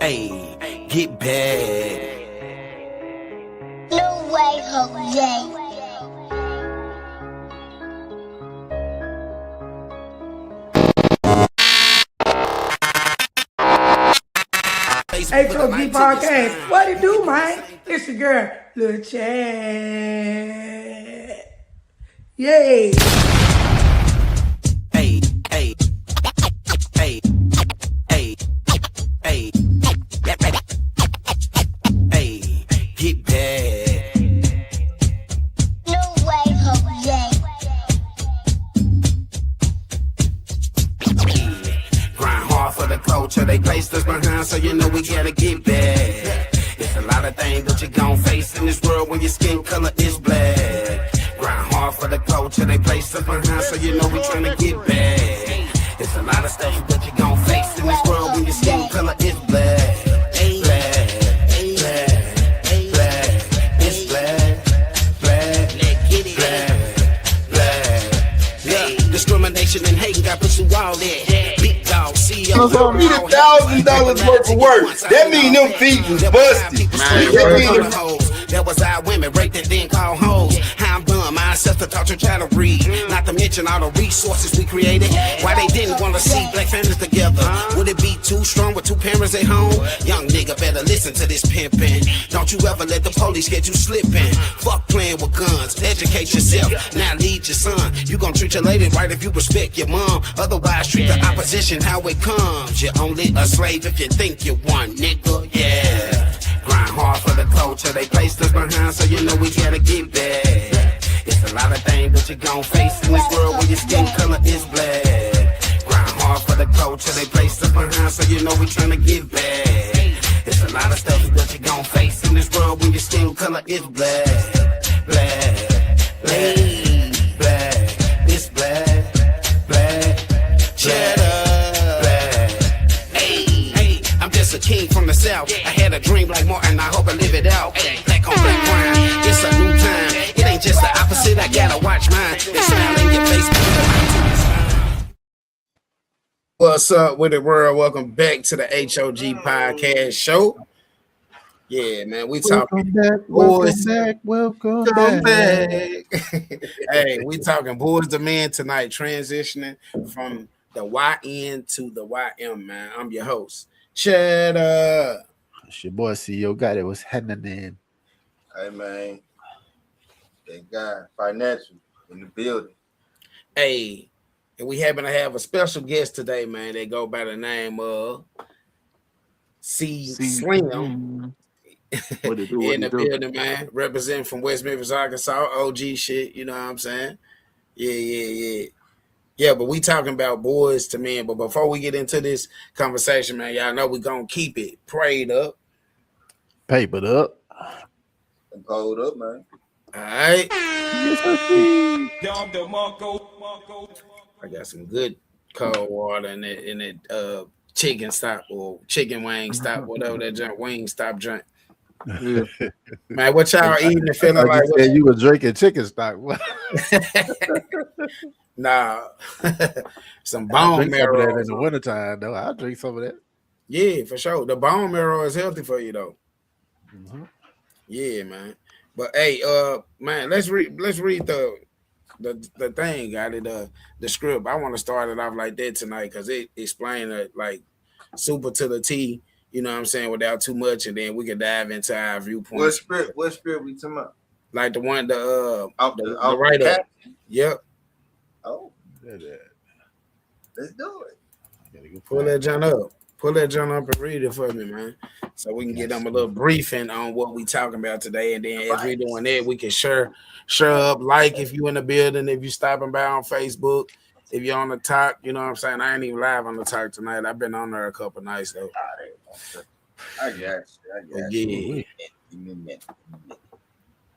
Hey, get bad. No way, Jose. H.O.G Podcast. What it do, man? It's your girl, Lil Chad. Yay. Hey, hey, hey, hey, hey, hey, get bad. No way, Jose. Grind hard for the culture, they placed us behind, so you know we gotta get bad. It's a lot of things that you gon' face in this world when your skin color is black. Grind hard for the culture, they placed us behind, so you know we tryna get bad. It's a lot of stuff that you gon' face in this world when your skin color is black. Black, black, black, it's black, black, black, yeah. Discrimination and hating got put you all there. Big dog, CEO. So me $1,000 worth of work. That mean them feet was busted. That was our women, break that then call hoes. How I'm done, my ancestor taught your child to read. Not to mention all the resources we created. Why they didn't want to see black families together? Would it be too strong with two parents at home? Young nigga better listen to this pimpin'. Don't you ever let the police get you slippin'. Fuck playing with guns, educate yourself. Now lead your son. You gon' treat your lady right if you respect your mom. Otherwise treat the opposition how it comes. You're only a slave if you think you one, nigga, yeah. Grind hard for the culture, they placed us behind, so you know we gotta get bad. It's a lot of things that you gon' face in this world when your skin color is black. Grind hard for the culture, they placed us behind, so you know we tryna get bad. It's a lot of stuff that you gon' face in this world when your skin color is black. Black, black, black, it's black, black, cheddar. A king from the south. I had a dream like Martin, I hope I live it out. Black on black crime, it's a new time. It ain't just the opposite, I gotta watch mine. They smile in your face. What's up with the world? Welcome back to the H.O.G Podcast show. Yeah, man, we talking boys. Welcome back. Hey, we talking boys to men tonight, transitioning from the YN to the YM, man. I'm your host. Shut up. It's your boy CEO guy that was happening. Hey man, that guy financial in the building. Hey, and we happen to have a special guest today, man. They go by the name of Slim. What it do? In the building, man. Representing from West Memphis, Arkansas. OG shit, you know what I'm saying? Yeah. Yeah, but we talking about boys to men. But before we get into this conversation, man, y'all know we gonna keep it prayed up, papered up, and pulled up, man. All right. I got some good cold water in that chicken stop or chicken wing stop, whatever that junk wing stop drink. Yeah. Man, what y'all eating and feeling like? You were drinking chicken stock. Nah, some bone marrow in the wintertime though. I'll drink some of that. Yeah, for sure. The bone marrow is healthy for you though. Mm-hmm. Yeah, man. But hey, man, let's read the thing. Got it. The script. I want to start it off like that tonight because it explained it like super to the T. You know what I'm saying, without too much, and then we can dive into our viewpoint. What script we talking about? Like the one the write up. Yep. Oh, let's do it. Pull that John up. Pull that John up and read it for me, man. So we can get them a little briefing on what we talking about today. And then as we doing that, we can share up, like if you in the building, if you stopping by on Facebook, if you're on the talk, you know what I'm saying? I ain't even live on the talk tonight. I've been on there a couple nights though. I got you.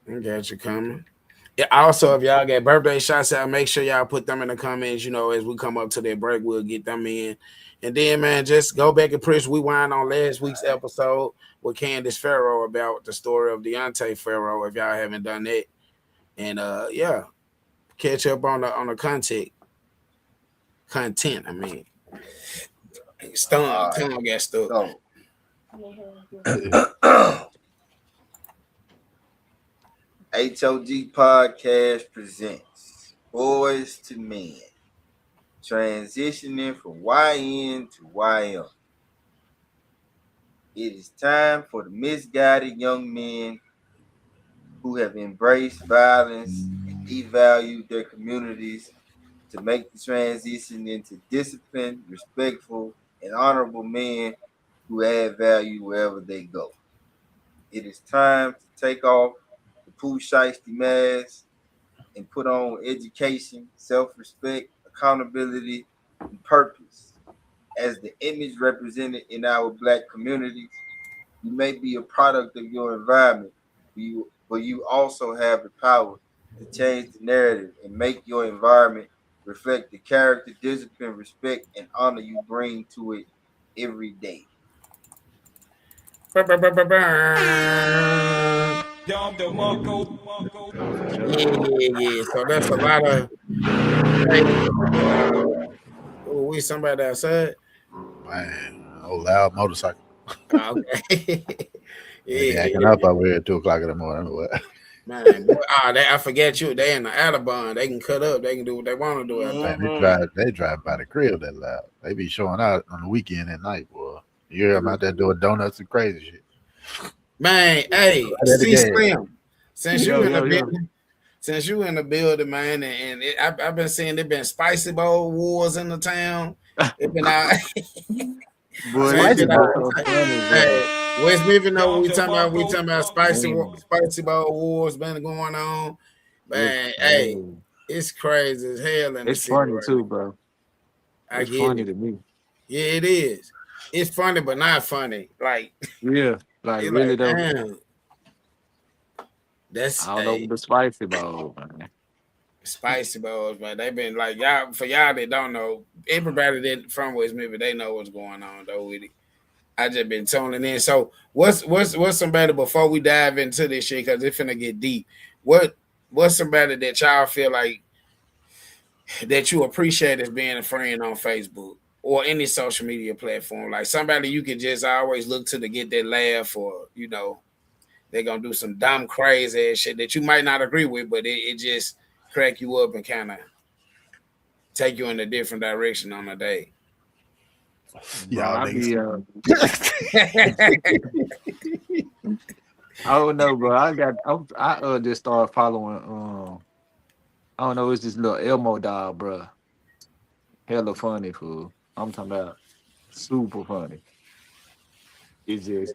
I got you coming. Yeah, also, if y'all get birthday shots out, make sure y'all put them in the comments. You know, as we come up to that break, we'll get them in. And then, man, just go back and press rewind on last week's episode with Candace Farrow about the story of Deontay Farrow, if y'all haven't done that. And, yeah, catch up on the content, I mean. Tongue got stuck. HOG Podcast presents Boys to Men, transitioning from YN to YM. It is time for the misguided young men who have embraced violence and devalued their communities to make the transition into disciplined, respectful, and honorable men who add value wherever they go. It is time to take off the Pooh Shiesty mask and put on education, self-respect, accountability, and purpose. As the image represented in our Black communities, you may be a product of your environment, but you also have the power to change the narrative and make your environment reflect the character, discipline, respect, and honor you bring to it every day. Yeah. So that's a lot of. Oh, we somebody outside. Man, old loud motorcycle. Okay. They acting up over here at 2:00 in the morning. What? Man, boy, I forget you. They in the Autobahn. They can cut up. They can do what they want to do out there. Man, they drive by the crib that loud. They be showing out on the weekend at night, boy. You hear them out there doing donuts and crazy shit. Man, hey, see Slim. Since you in the building, building, since you in the building, man, and I've been seeing there been spicy bowl wars in the town. It been out. boy, Man, it's it been so out. funny, bro. Hey, West Memphis know what we talking about. We talking about spicy bowl wars been going on. Man, hey, it's crazy as hell in the It's city funny right too, now. bro. I It's get funny it. to me. Yeah, it is. It's funny, but not funny. Like, Yeah, like it's really like, though. damn. That's I don't know the spicy bowl, man. spicy balls, man. They been like y'all. For y'all that don't know, everybody that from West Memphis, they know what's going on though with it. I just been tuning in. So what's somebody before we dive into this shit because it's finna get deep. What's somebody that y'all feel like that you appreciate as being a friend on Facebook or any social media platform? Like somebody you could just always look to get that laugh, or they're gonna do some dumb crazy ass shit that you might not agree with, but it just crack you up and kind of take you in a different direction on a day. Bro, Y'all I be niggas. I don't know, bro. I just started following I don't know, it's this little Elmo dog, bro. Hella funny, fool. I'm talking about super funny. It's just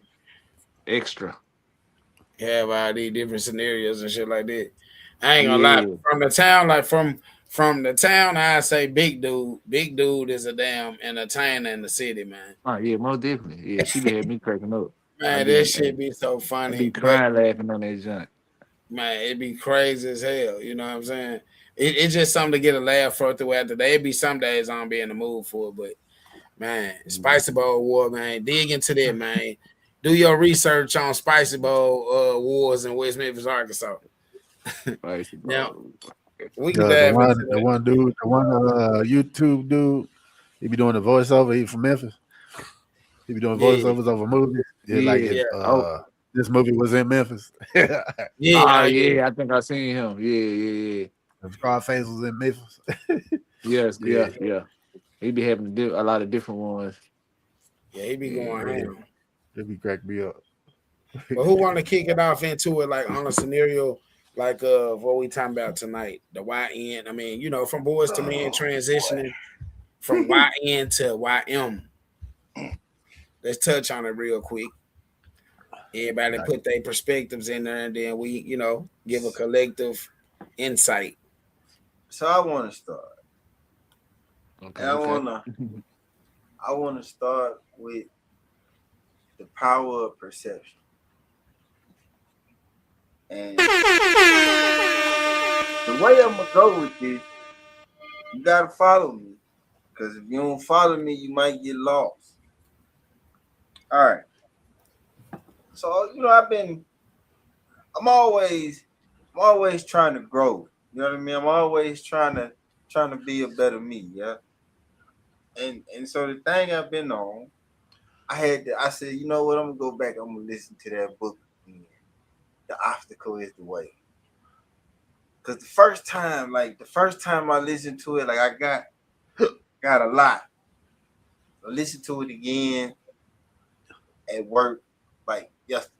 extra. Have all these different scenarios and shit like that. I ain't gonna lie. From the town, like from the town, I say big dude. Big dude is a damn entertainer in the city, man. Oh yeah, most definitely. Yeah, she be had me cracking up. Man, that shit be so I funny. be crying laughing on that junk. Man, it be crazy as hell. You know what I'm saying? It's just something to get a laugh for throughout the day. It be some days I don't be in the mood for it, but man, Spicy Bowl War, man, dig into that, man. Do your research on Spicy Bowl wars in West Memphis, Arkansas. Spicy Now, bowl. we can dive into that. The one dude, the one YouTube dude, he be doing the voiceover. He from Memphis. He be doing voiceovers over movies. This movie was in Memphis. Yeah, I think I seen him. Yeah. Scarface was in Memphis. Yes, yeah. He be having a lot of different ones. Yeah, he be going ham. It be crack me up. But who want to kick it off into it, like on a scenario like what we talking about tonight? The YN. I mean, from boys to men transitioning from YN to YM. Let's touch on it real quick. Everybody put their perspectives in there, and then we, give a collective insight. So I want to start. Okay, I want to start with the power of perception. And the way I'm gonna go with this, you gotta follow me, because if you don't follow me, you might get lost. All right. So I'm always trying to grow. You know what I mean? I'm always trying to be a better me. Yeah. And so the thing I've been on, I said, you know what? I'm gonna go back. I'm gonna listen to that book again. The obstacle is the way. Cause the first time I listened to it, like I got a lot. I listened to it again at work, like yesterday.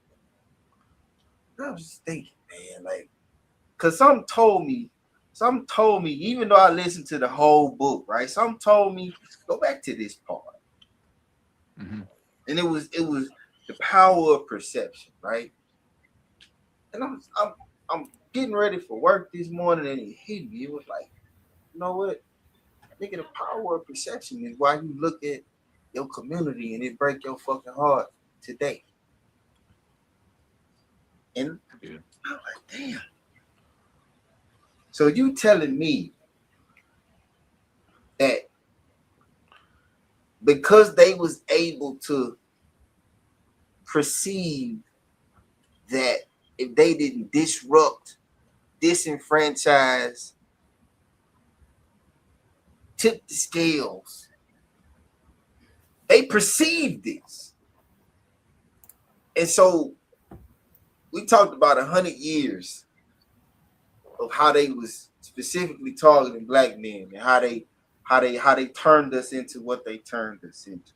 I was just thinking, man, like, cause some told me, even though I listened to the whole book, right? Some told me, go back to this part. Mm-hmm. And it was the power of perception, right? And I'm getting ready for work this morning, and it hit me. It was like, you know what? I think the power of perception is why you look at your community and it break your fucking heart today. And Yeah. I'm like, damn. So you telling me that because they was able to perceive that if they didn't disrupt, disenfranchise, tip the scales, they perceived this. And so we talked about 100 years of how they was specifically targeting black men and how they turned us into what they turned us into.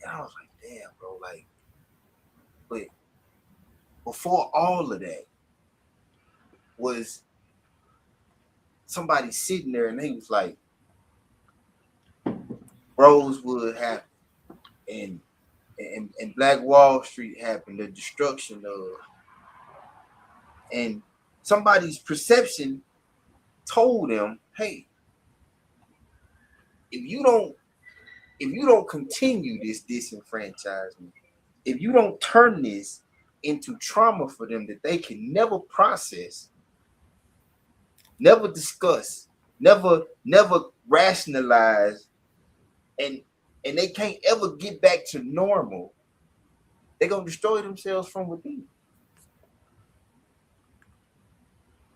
And I was like, damn, bro, like, but before all of that was somebody sitting there and they was like, Rosewood happened and Black Wall Street happened, the destruction of, and somebody's perception told them, hey, if you don't continue this disenfranchisement, if you don't turn this into trauma for them that they can never process, never discuss, never rationalize, and they can't ever get back to normal, they're gonna destroy themselves from within.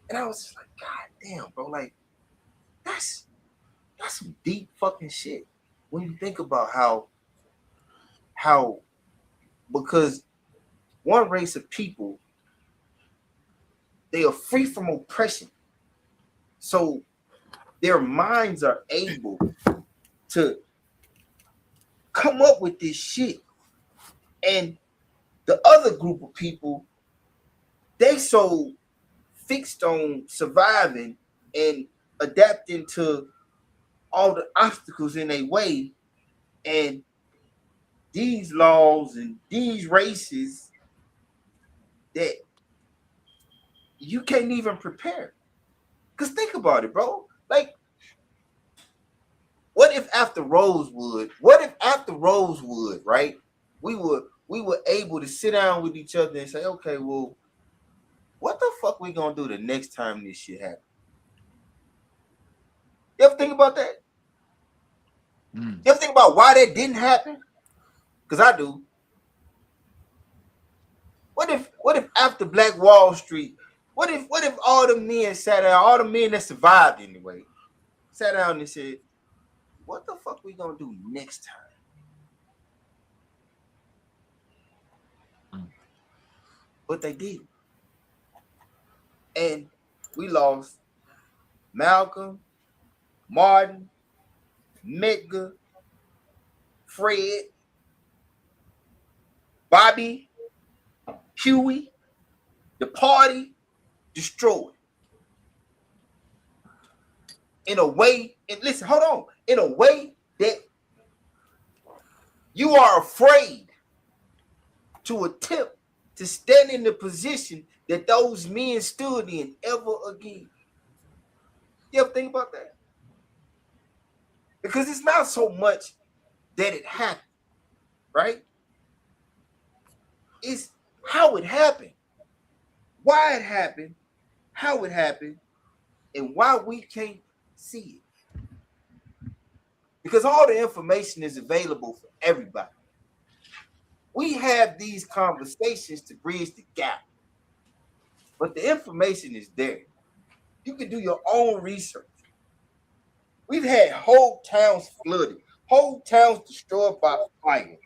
And I was just like, God damn, bro, like that's some deep fucking shit. When you think about how because one race of people, they are free from oppression. So their minds are able to come up with this shit. And the other group of people, they so fixed on surviving and adapting to all the obstacles in their way, and these laws and these races that you can't even prepare. Because think about it, bro. Like, what if after Rosewood, right? We were able to sit down with each other and say, okay, well, what the fuck we gonna do the next time this shit happens? You ever think about that? You ever think about why that didn't happen? Because I do. What if after Black Wall Street, what if all the men sat down, all the men that survived anyway, sat down and said, what the fuck we gonna do next time? But they didn't. And we lost Malcolm, Martin, Medgar, Fred, Bobby, Huey, the party destroyed. In a way, and listen, hold on, in a way that you are afraid to attempt to stand in the position that those men stood in ever again. You ever think about that? Because it's not so much that it happened, right? It's how it happened, why it happened, how it happened, and why we can't see it. Because all the information is available for everybody. We have these conversations to bridge the gap, but the information is there. You can do your own research. We've had whole towns flooded, whole towns destroyed by fire,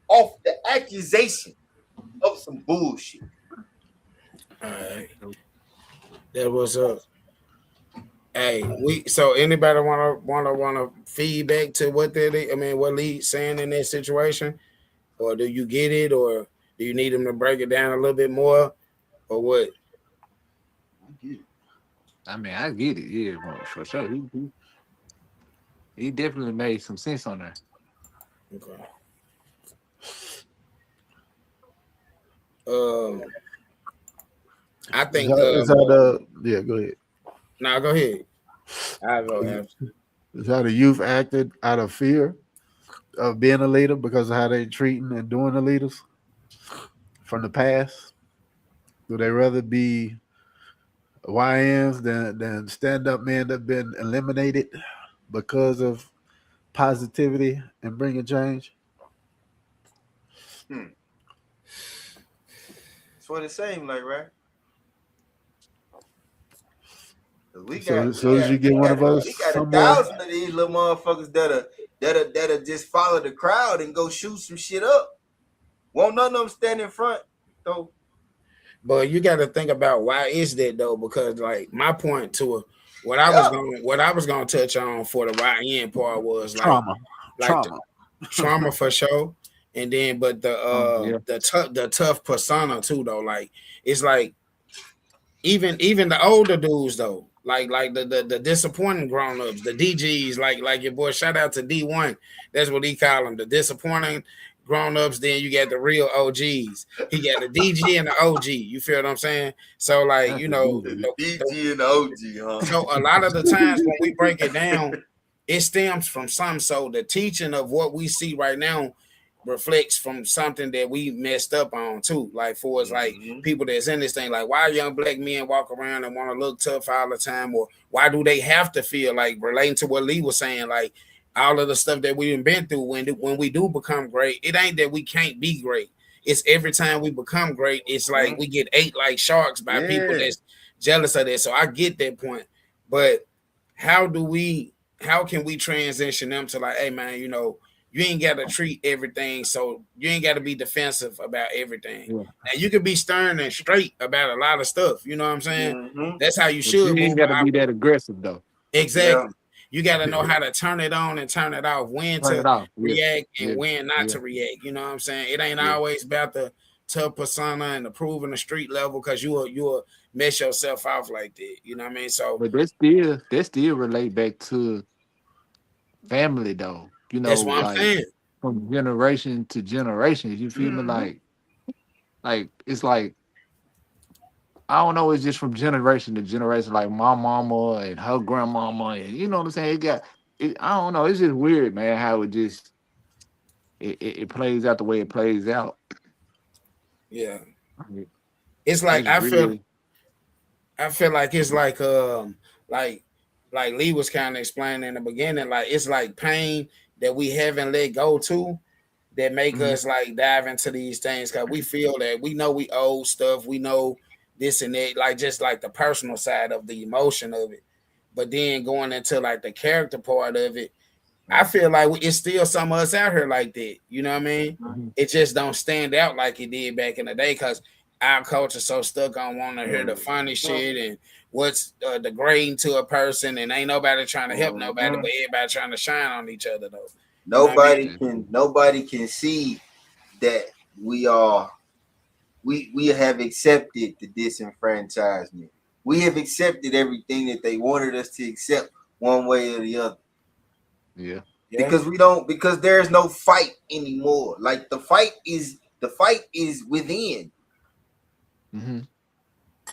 off the accusation of some bullshit. All right. That was up. Hey, so anybody wanna feedback to what what Lee's saying in that situation, or do you get it, or do you need him to break it down a little bit more, or what? I mean, I get it. Yeah, for sure. He definitely made some sense on there. Okay. I think. Go ahead. Nah, go ahead. I'll go after. Is how the youth acted out of fear of being a leader because of how they treating and doing the leaders from the past? Do they rather be YNs than stand up men that have been eliminated because of positivity and bringing change? That's what it seems like, right? We as soon as you get one of us, we got 1,000 of these little motherfuckers that'll just follow the crowd and go shoot some shit up. Won't none of them stand in front though. But you got to think about why is that though? Because like my point to it, what I was gonna touch on for the YN part was like trauma for sure. And then, but the tough persona too though. Like it's like even the older dudes though. Like the disappointing grown-ups, the DGs, like your boy, shout out to D1. That's what he call them, the disappointing grown-ups. Then you got the real OGs. He got the DG and the OG. You feel what I'm saying? So like, the DG and the OG, huh? So a lot of the times when we break it down, it stems from some. So the teaching of what we see right now reflects from something that we messed up on too. Like for us, like people that's in this thing, like why young black men walk around and want to look tough all the time, or why do they have to feel like, relating to what Lee was saying, like all of the stuff that we've been through when we do become great, it ain't that we can't be great. It's every time we become great, it's like we get ate like sharks by people that's jealous of that. So I get that point, but how can we transition them to like, hey man, you ain't got to treat everything, so you ain't got to be defensive about everything. Yeah. Now you can be stern and straight about a lot of stuff. You know what I'm saying? That's how you should. You ain't got to be that aggressive though. Exactly. Yeah. You got to know how to turn it on and turn it off. When to react and when not to react. You know what I'm saying? It ain't always about the tough persona and the proving the street level, because you'll mess yourself off like that. You know what I mean? So, but that still relate back to family though. That's what I'm saying. From generation to generation, you feel me? Like it's like, I don't know. It's just from generation to generation. Like my mama and her grandmama, and you know what I'm saying. I don't know. It's just weird, man. How it plays out the way it plays out. Yeah, it's like I feel like it's like Lee was kind of explaining in the beginning. Like it's like pain that we haven't let go to, that make us like dive into these things, because we feel that we know we owe stuff, we know this and that, like just like the personal side of the emotion of it. But then going into like the character part of it, I feel like it's still some of us out here like that. You know what I mean? It just don't stand out like it did back in the day, because our culture so stuck on wanting to hear the funny shit and what's degrading to a person, and ain't nobody trying to help nobody, but everybody trying to shine on each other though. Nobody can see that we have accepted the disenfranchisement. We have accepted everything that they wanted us to accept one way or the other. Yeah. Because there's no fight anymore. Like the fight is within. Mm-hmm.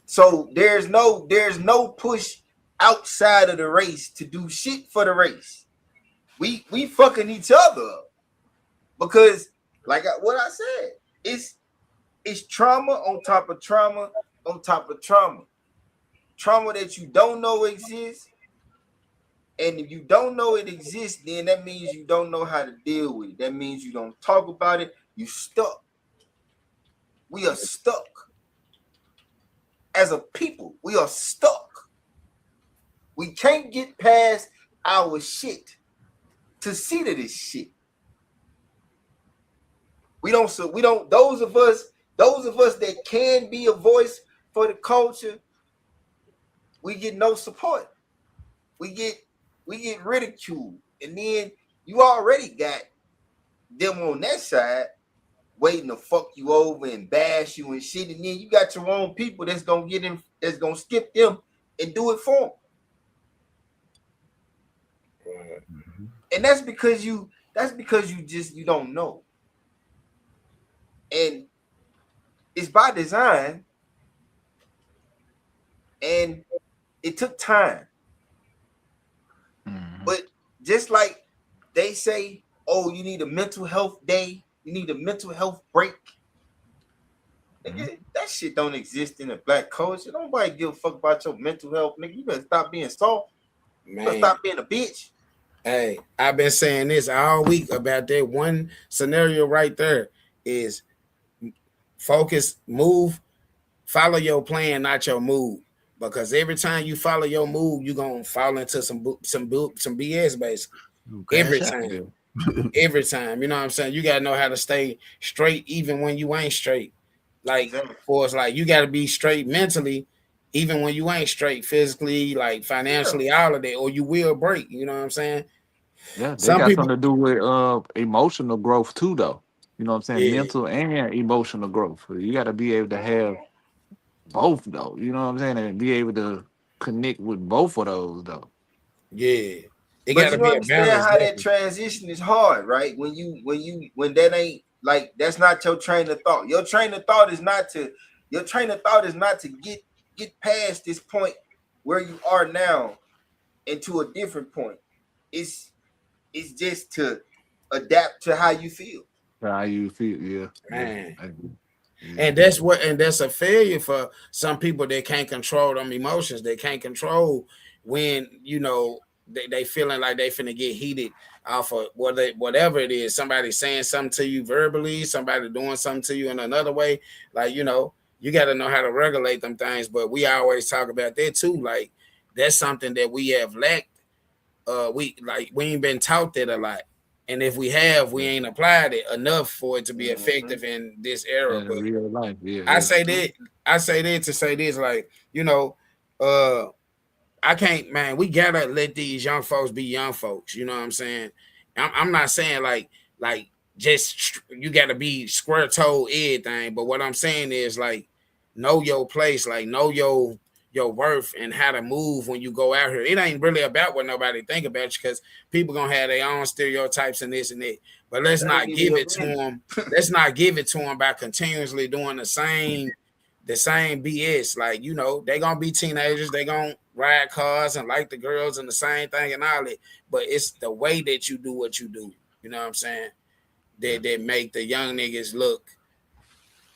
So there's no push outside of the race to do shit for the race. We fucking each other up, because like what I said, it's trauma on top of trauma on top of trauma that you don't know exists. And if you don't know it exists, then that means you don't know how to deal with it. That means you don't talk about it. You stuck. We are stuck. As a people, we are stuck. We can't get past our shit to see to this shit. We don't. Those of us that can be a voice for the culture, we get no support. We get ridiculed, and then you already got them on that side waiting to fuck you over and bash you and shit, and then you got your own people that's gonna get them, that's gonna skip them and do it for them. And that's because you don't know. And it's by design, and it took time. But just like they say, oh, you need a mental health day, you need a mental health break. Nigga, that shit don't exist in the black culture. Nobody give a fuck about your mental health, nigga. You better stop being soft. You better stop being a bitch. Hey, I've been saying this all week about that one scenario right there is focus, move, follow your plan, not your mood. Because every time you follow your mood, you're gonna fall into some BS basically. Every time, you know what I'm saying? You gotta know how to stay straight even when you ain't straight. Like, for us, like you gotta be straight mentally, even when you ain't straight physically, like financially, all of that, or you will break. You know what I'm saying? Yeah, they got something to do with emotional growth too, though. You know what I'm saying? Yeah. Mental and emotional growth. You got to be able to have both, though. You know what I'm saying? And be able to connect with both of those, though. Yeah. It but you understand how that transition is hard, right? When that ain't like, that's not your train of thought. Your train of thought is not to get past this point where you are now and to a different point. It's just to adapt to how you feel. How you feel, yeah. Man. Yeah. And that's a failure for some people that can't control them emotions. They can't control when, you know, they feeling like they finna get heated off of whatever it is. Somebody saying something to you verbally, somebody doing something to you in another way. Like, you know, you got to know how to regulate them things. But we always talk about that too. Like, that's something that we have lacked. We ain't been taught that a lot. And if we have, we ain't applied it enough for it to be effective in this era. In but real life, yeah. I say that to say this, like, you know, I can't, man, we gotta let these young folks be young folks. You know what I'm saying? I'm not saying like just you gotta be square toe everything, but what I'm saying is like know your place, like know your worth and how to move when you go out here. It ain't really about what nobody think about you, because people gonna have their own stereotypes and this and that. But let's not give it to them. Let's not give it to them by continuously doing the same BS. Like, you know, they gonna be teenagers, they gonna ride cars and like the girls and the same thing and all that. But it's the way that you do what you do. You know what I'm saying? That make the young niggas look.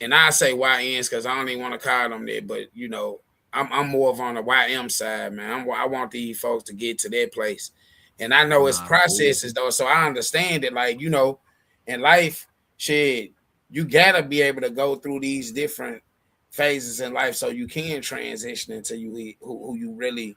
And I say YNs because I don't even want to call them that, but you know, I'm more of on the YM side, man. I want these folks to get to that place. And I know it's processes though, so I understand it. Like, you know, in life, shit, you gotta be able to go through these different phases in life so you can transition into who you really,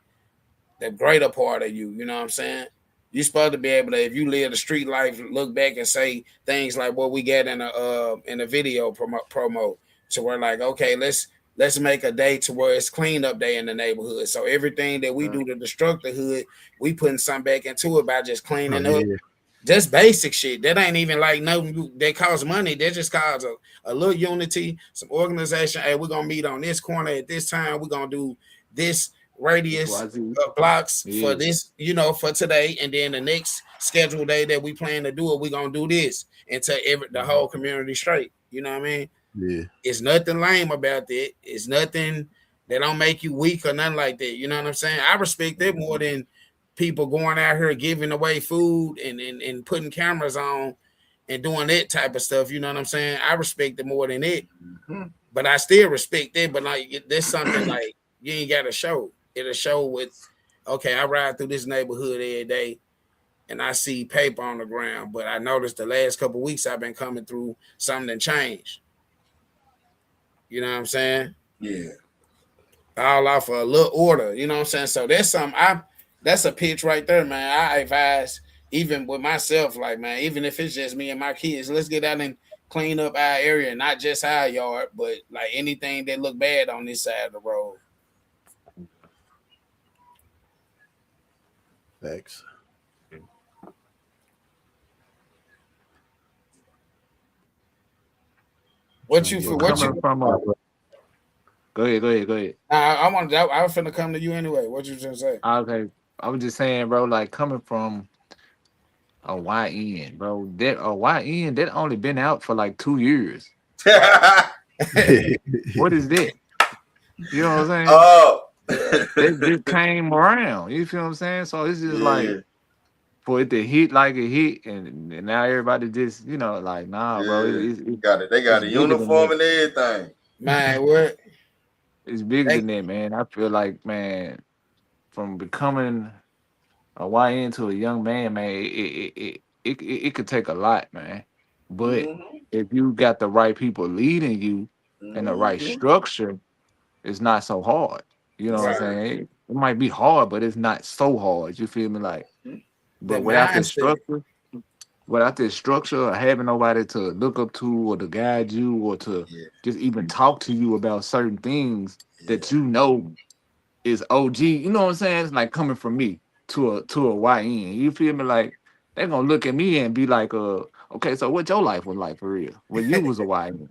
the greater part of you. You know what I'm saying? You're supposed to be able to, if you live the street life, look back and say things like what we get in a video promo, to where like, okay, let's make a day to where it's cleanup day in the neighborhood. So everything that we do to destruct the hood, we putting something back into it by just cleaning up. Just basic shit. That ain't even like nothing that costs money. That just cause a little unity, some organization. Hey, we're gonna meet on this corner at this time. We're gonna do this radius of blocks for this, you know, for today, and then the next scheduled day that we plan to do it, we're gonna do this until the whole community straight. You know what I mean? Yeah. It's nothing lame about that. It's nothing that don't make you weak or nothing like that. You know what I'm saying? I respect that more than people going out here giving away food and putting cameras on and doing that type of stuff. You know what I'm saying? I respect it more than it. But I still respect it. But like, there's something like you ain't got to show. It'll show with, okay, I ride through this neighborhood every day and I see paper on the ground. But I noticed the last couple of weeks I've been coming through, something changed. You know what I'm saying? Yeah. All off a little order. You know what I'm saying? So that's something that's a pitch right there, man. I advise, even with myself, like, man, even if it's just me and my kids, let's get out and clean up our area, not just our yard, but like anything that look bad on this side of the road. Thanks. What you feel? What you? Coming from Go ahead. I was finna come to you anyway. What you just say? Okay, I was just saying, bro, like coming from a YN, bro. That a YN that only been out for like 2 years. What is that? You know what I'm saying? Oh, It just came around. You feel what I'm saying? So it's just like for it to hit like it hit, and now everybody just like bro. They got a uniform and everything. Man, what? It's bigger than that, man. I feel like, man, from becoming a YN to a young man, man, it could take a lot, man. But if you got the right people leading you and the right structure, it's not so hard. You know what I'm saying? It might be hard, but it's not so hard. You feel me? Like, but without this structure, or having nobody to look up to or to guide you or to just even talk to you about certain things that you know is OG. You know what I'm saying? It's like coming from me to a YN. You feel me? Like they're gonna look at me and be like, okay, so what your life was like for real when you was a YN,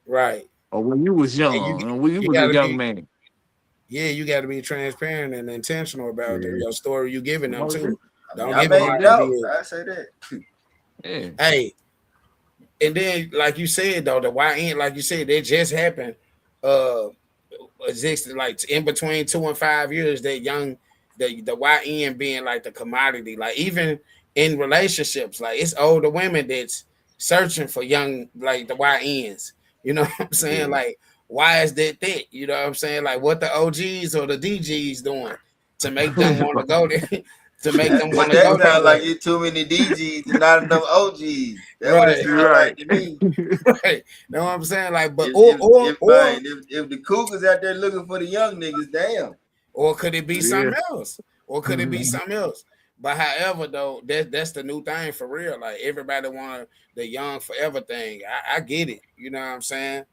right? Or when you was young, and when you was a young man. Yeah, you got to be transparent and intentional about your story you giving them too. Don't I give them I say that. Yeah. Hey, and then like you said though, the YN, like you said, that just happened. Existed like in between 2 and 5 years. That the YN being like the commodity, like even in relationships, like it's older women that's searching for young like the YNs. You know what I'm saying? Yeah. Like, why is that? You know what I'm saying? Like, what the OGs or the DGs doing to make them want to go there? To make them want to go there? Sound like it's too many DGs and not enough OGs. That's what it sounds like to me. Right. Know what I'm saying? Like, but if the cougars out there looking for the young niggas, damn. Or could it be something else? Or could it be something else? But however, though, that's the new thing for real. Like everybody want the young forever thing. I get it. You know what I'm saying?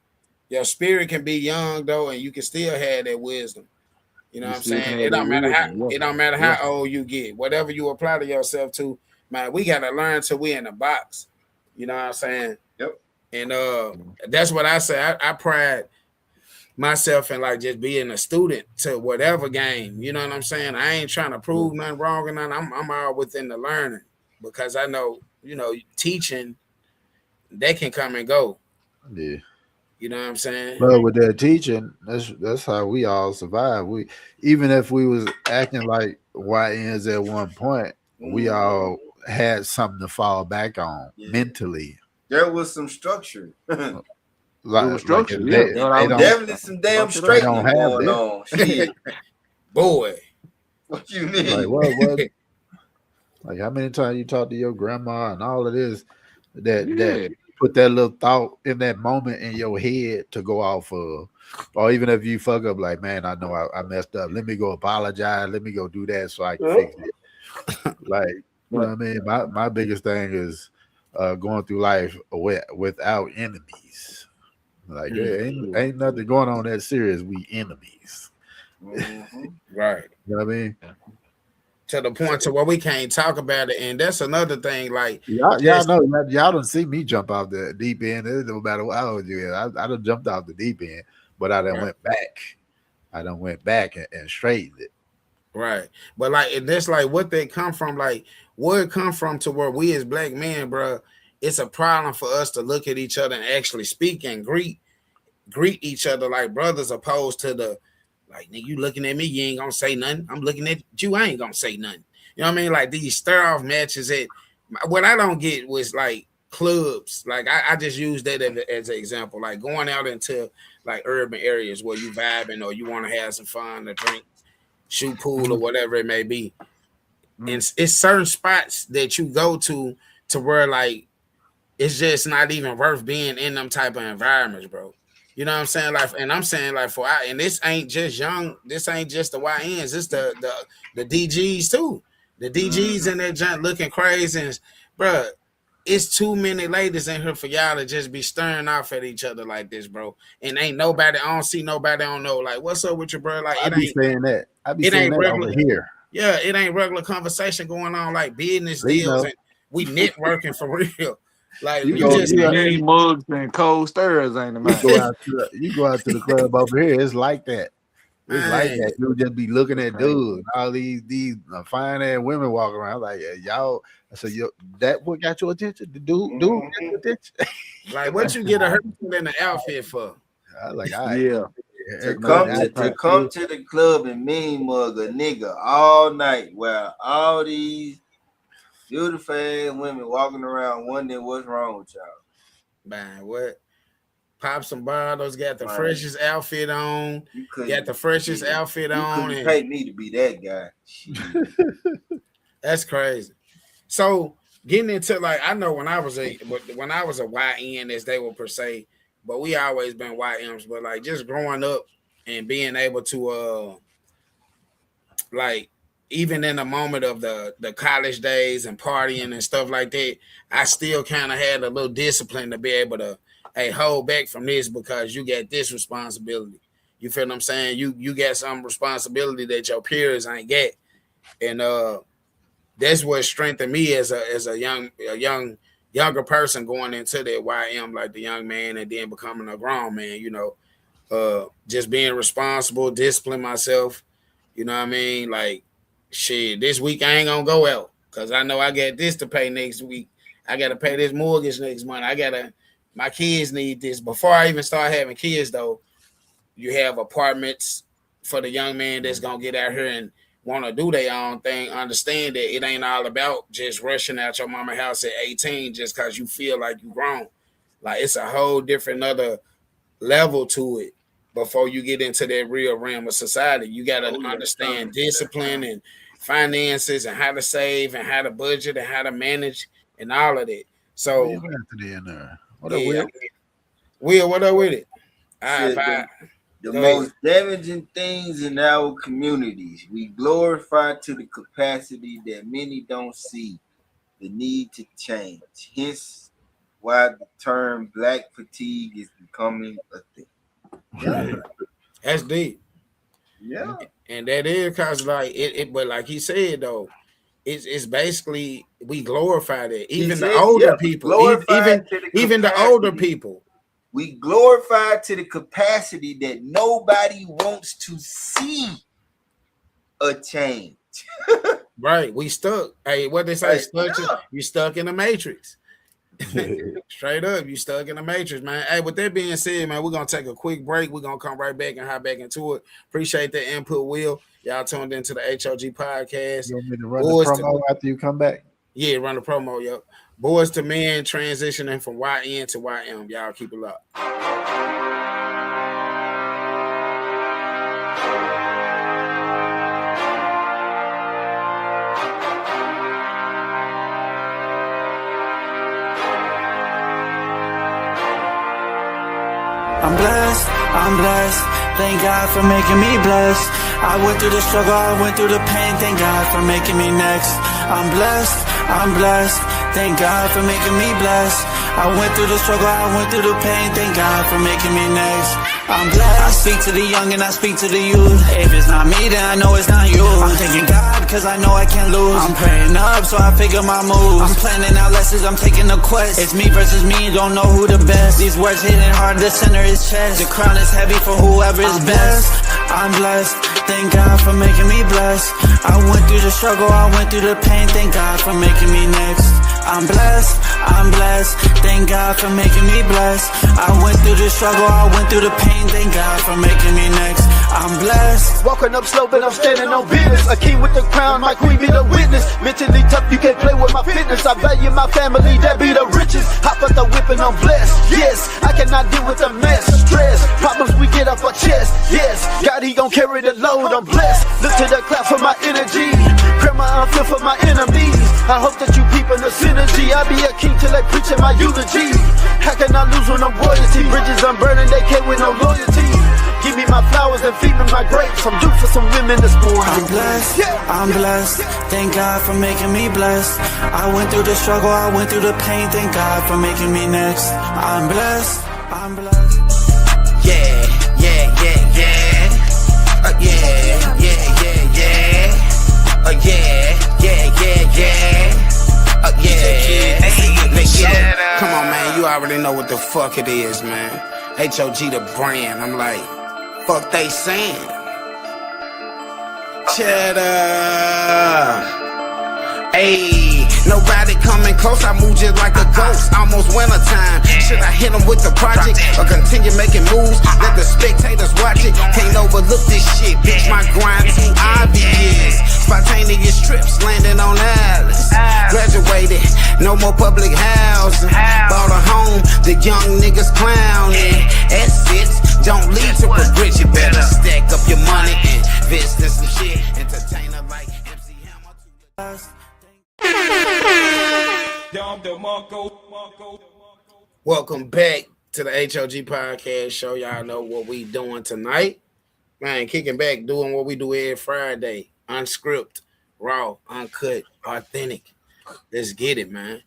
Your spirit can be young though, and you can still have that wisdom. You know what I'm saying? It don't matter how old you get. Whatever you apply to yourself to, man, we gotta learn till we in the box. You know what I'm saying? Yep. And that's what I say. I pride myself in like just being a student to whatever game. You know what I'm saying? I ain't trying to prove nothing wrong or nothing. I'm all within the learning because I know, teaching, they can come and go. Yeah. You know what I'm saying? But with that teaching, that's how we all survive. We even if we was acting like YNs at one point, we all had something to fall back on mentally. There was some structure. Structure. They definitely some damn straightening going on. Shit. Boy. What you mean? Like what? Like how many times you talk to your grandma and all of this that put that little thought in that moment in your head to go off of, or even if you fuck up, like, man, I know I messed up. Let me go apologize. Let me go do that so I can fix it. Like, you know what I mean? My biggest thing is going through life without enemies. Like, ain't nothing going on that serious. We enemies. Right. You know what I mean? To the point to where we can't talk about it, and that's another thing. Like y'all know, y'all don't see me jump off the deep end. It don't matter what I was doing. I done jumped off the deep end, but I done went back. I done went back and straightened it. Right, but like, and that's like what they come from. Like where it come from to where we as black men, bro, it's a problem for us to look at each other and actually speak and greet each other like brothers, opposed to the. Like, nigga, you looking at me, you ain't gonna say nothing. I'm looking at you, I ain't gonna say nothing. You know what I mean? Like these stir-off matches what I don't get was like clubs. Like I just use that as an example. Like going out into like urban areas where you vibing or you want to have some fun or drink, shoot pool or whatever it may be. And it's certain spots that you go to where like it's just not even worth being in them type of environments, bro. You know what I'm saying? Like, and I'm saying like and this ain't just young, this ain't just the YNs, it's the DGs too. The DGs in that junk looking crazy, and bro, it's too many ladies in here for y'all to just be staring off at each other like this, bro. And ain't nobody, I don't see nobody, I don't know, like, what's up with your bro? Like, I be saying that. I be saying that regular, over here. Yeah, it ain't regular conversation going on, like business deals, and we networking for real. Like, you need mugs and cold stirs, ain't the man. You go out to the club over here, it's like that. It's like that. You just be looking at dudes, all these fine ass women walking around. Like, y'all, so that what got your attention? The dude got your attention. Like, what you get a hurt in the outfit for? I like, to come to the club and mean mug a nigga all night while all these beautiful ass women walking around wondering what's wrong with y'all. Man, what? Pop some bottles, got the freshest outfit on. You couldn't pay me to be that guy. That's crazy. So getting into, like, I know when I was a YN, as they would per se, but we always been YMs. But like just growing up and being able to like even in the moment of the college days and partying and stuff like that, I still kind of had a little discipline to be able to hold back from this because you got this responsibility. You feel what I'm saying? You got some responsibility that your peers ain't get. And that's what strengthened me as a younger person going into that YM, like the young man, and then becoming a grown man, you know, just being responsible, discipline myself. You know what I mean? Like, shit, this week I ain't gonna go out because I know I got this to pay next week. I got to pay this mortgage next month. My kids need this. Before I even start having kids, though, you have apartments for the young man that's going to get out here and want to do their own thing. Understand that it ain't all about just rushing out your mama house at 18 just because you feel like you grown. Like, it's a whole different other level to it before you get into that real realm of society. You got to understand discipline and finances and how to save and how to budget and how to manage and all of that. So, what up with it? Will, what up with it? The most damaging things in our communities, we glorify to the capacity that many don't see the need to change. Hence why the term black fatigue is becoming a thing. Yeah. That's deep. Yeah. And that is because like it but like he said though, it's basically we glorify that. Even the older people, even the older people. We glorify to the capacity that nobody wants to see a change. Right. We stuck. Hey, what they say, you stuck in the matrix. Straight up, you stuck in the matrix, man. Hey, with that being said, man, we're gonna take a quick break. We're gonna come right back and hop back into it. Appreciate the input, Will. Y'all tuned into the HOG podcast. You want me to run the promo after you come back? Yeah, run the promo, yo. Boys to men transitioning from YN to YM. Y'all keep it up. I'm blessed, thank God for making me blessed. I went through the struggle, I went through the pain, thank God for making me next. I'm blessed, thank God for making me blessed. I went through the struggle, I went through the pain, thank God for making me next. I'm blessed. I speak to the young and I speak to the youth. If it's not me, then I know it's not you. I'm thanking God cause I know I can't lose. I'm praying up so I figure my moves. I'm planning out lessons, I'm taking a quest. It's me versus me, don't know who the best. These words hitting hard, the center is chest. The crown is heavy for whoever is best. I'm blessed, thank God for making me blessed. I went through the struggle, I went through the pain, thank God for making me next. I'm blessed, thank God for making me blessed. I went through the struggle, I went through the pain, thank God for making me next. I'm blessed. Walking up slow, but I'm standing on business. A king with the crown, my queen be the witness. Mentally tough, you can't play with my fitness. I value my family, that be the richest. Hop up the whip and I'm blessed. Yes, I cannot deal with the mess. Stress, problems we get off our chest. Yes, God, he gon' carry the load, I'm blessed. Look to the cloud for my energy. Grandma, I'm filled for my enemies. I hope that you peepin' the synergy. I be a king till they preachin' my eulogy. How can I lose when I'm royalty? Bridges I'm burning, they came with no loyalty. Give me my flowers and feed me my grapes. I'm due for some women this morning. I'm blessed, thank God for making me blessed. I went through the struggle, I went through the pain, thank God for making me next. I'm blessed. Yeah. Come on, man, you already know what the fuck it is, man. H.O.G the brand. I'm like, fuck they saying. Cheddar. Ayy, nobody coming close, I move just like a ghost. Almost winter time. Should I hit them with the project or continue making moves? Let the spectators watch it. Can't overlook this shit, bitch. My grind too obvious. Spontaneous trips, landing on islands. Graduated, no more public housing. Bought a home, the young niggas clowning. Assets don't lead to progress. You better stack up your money and invest in some shit. Entertainer like MC Hammer to the Welcome back to the H.O.G Podcast show. Y'all know what we doing tonight. Man, kicking back, doing what we do every Friday. Unscripted, raw, uncut, authentic. Let's get it, man.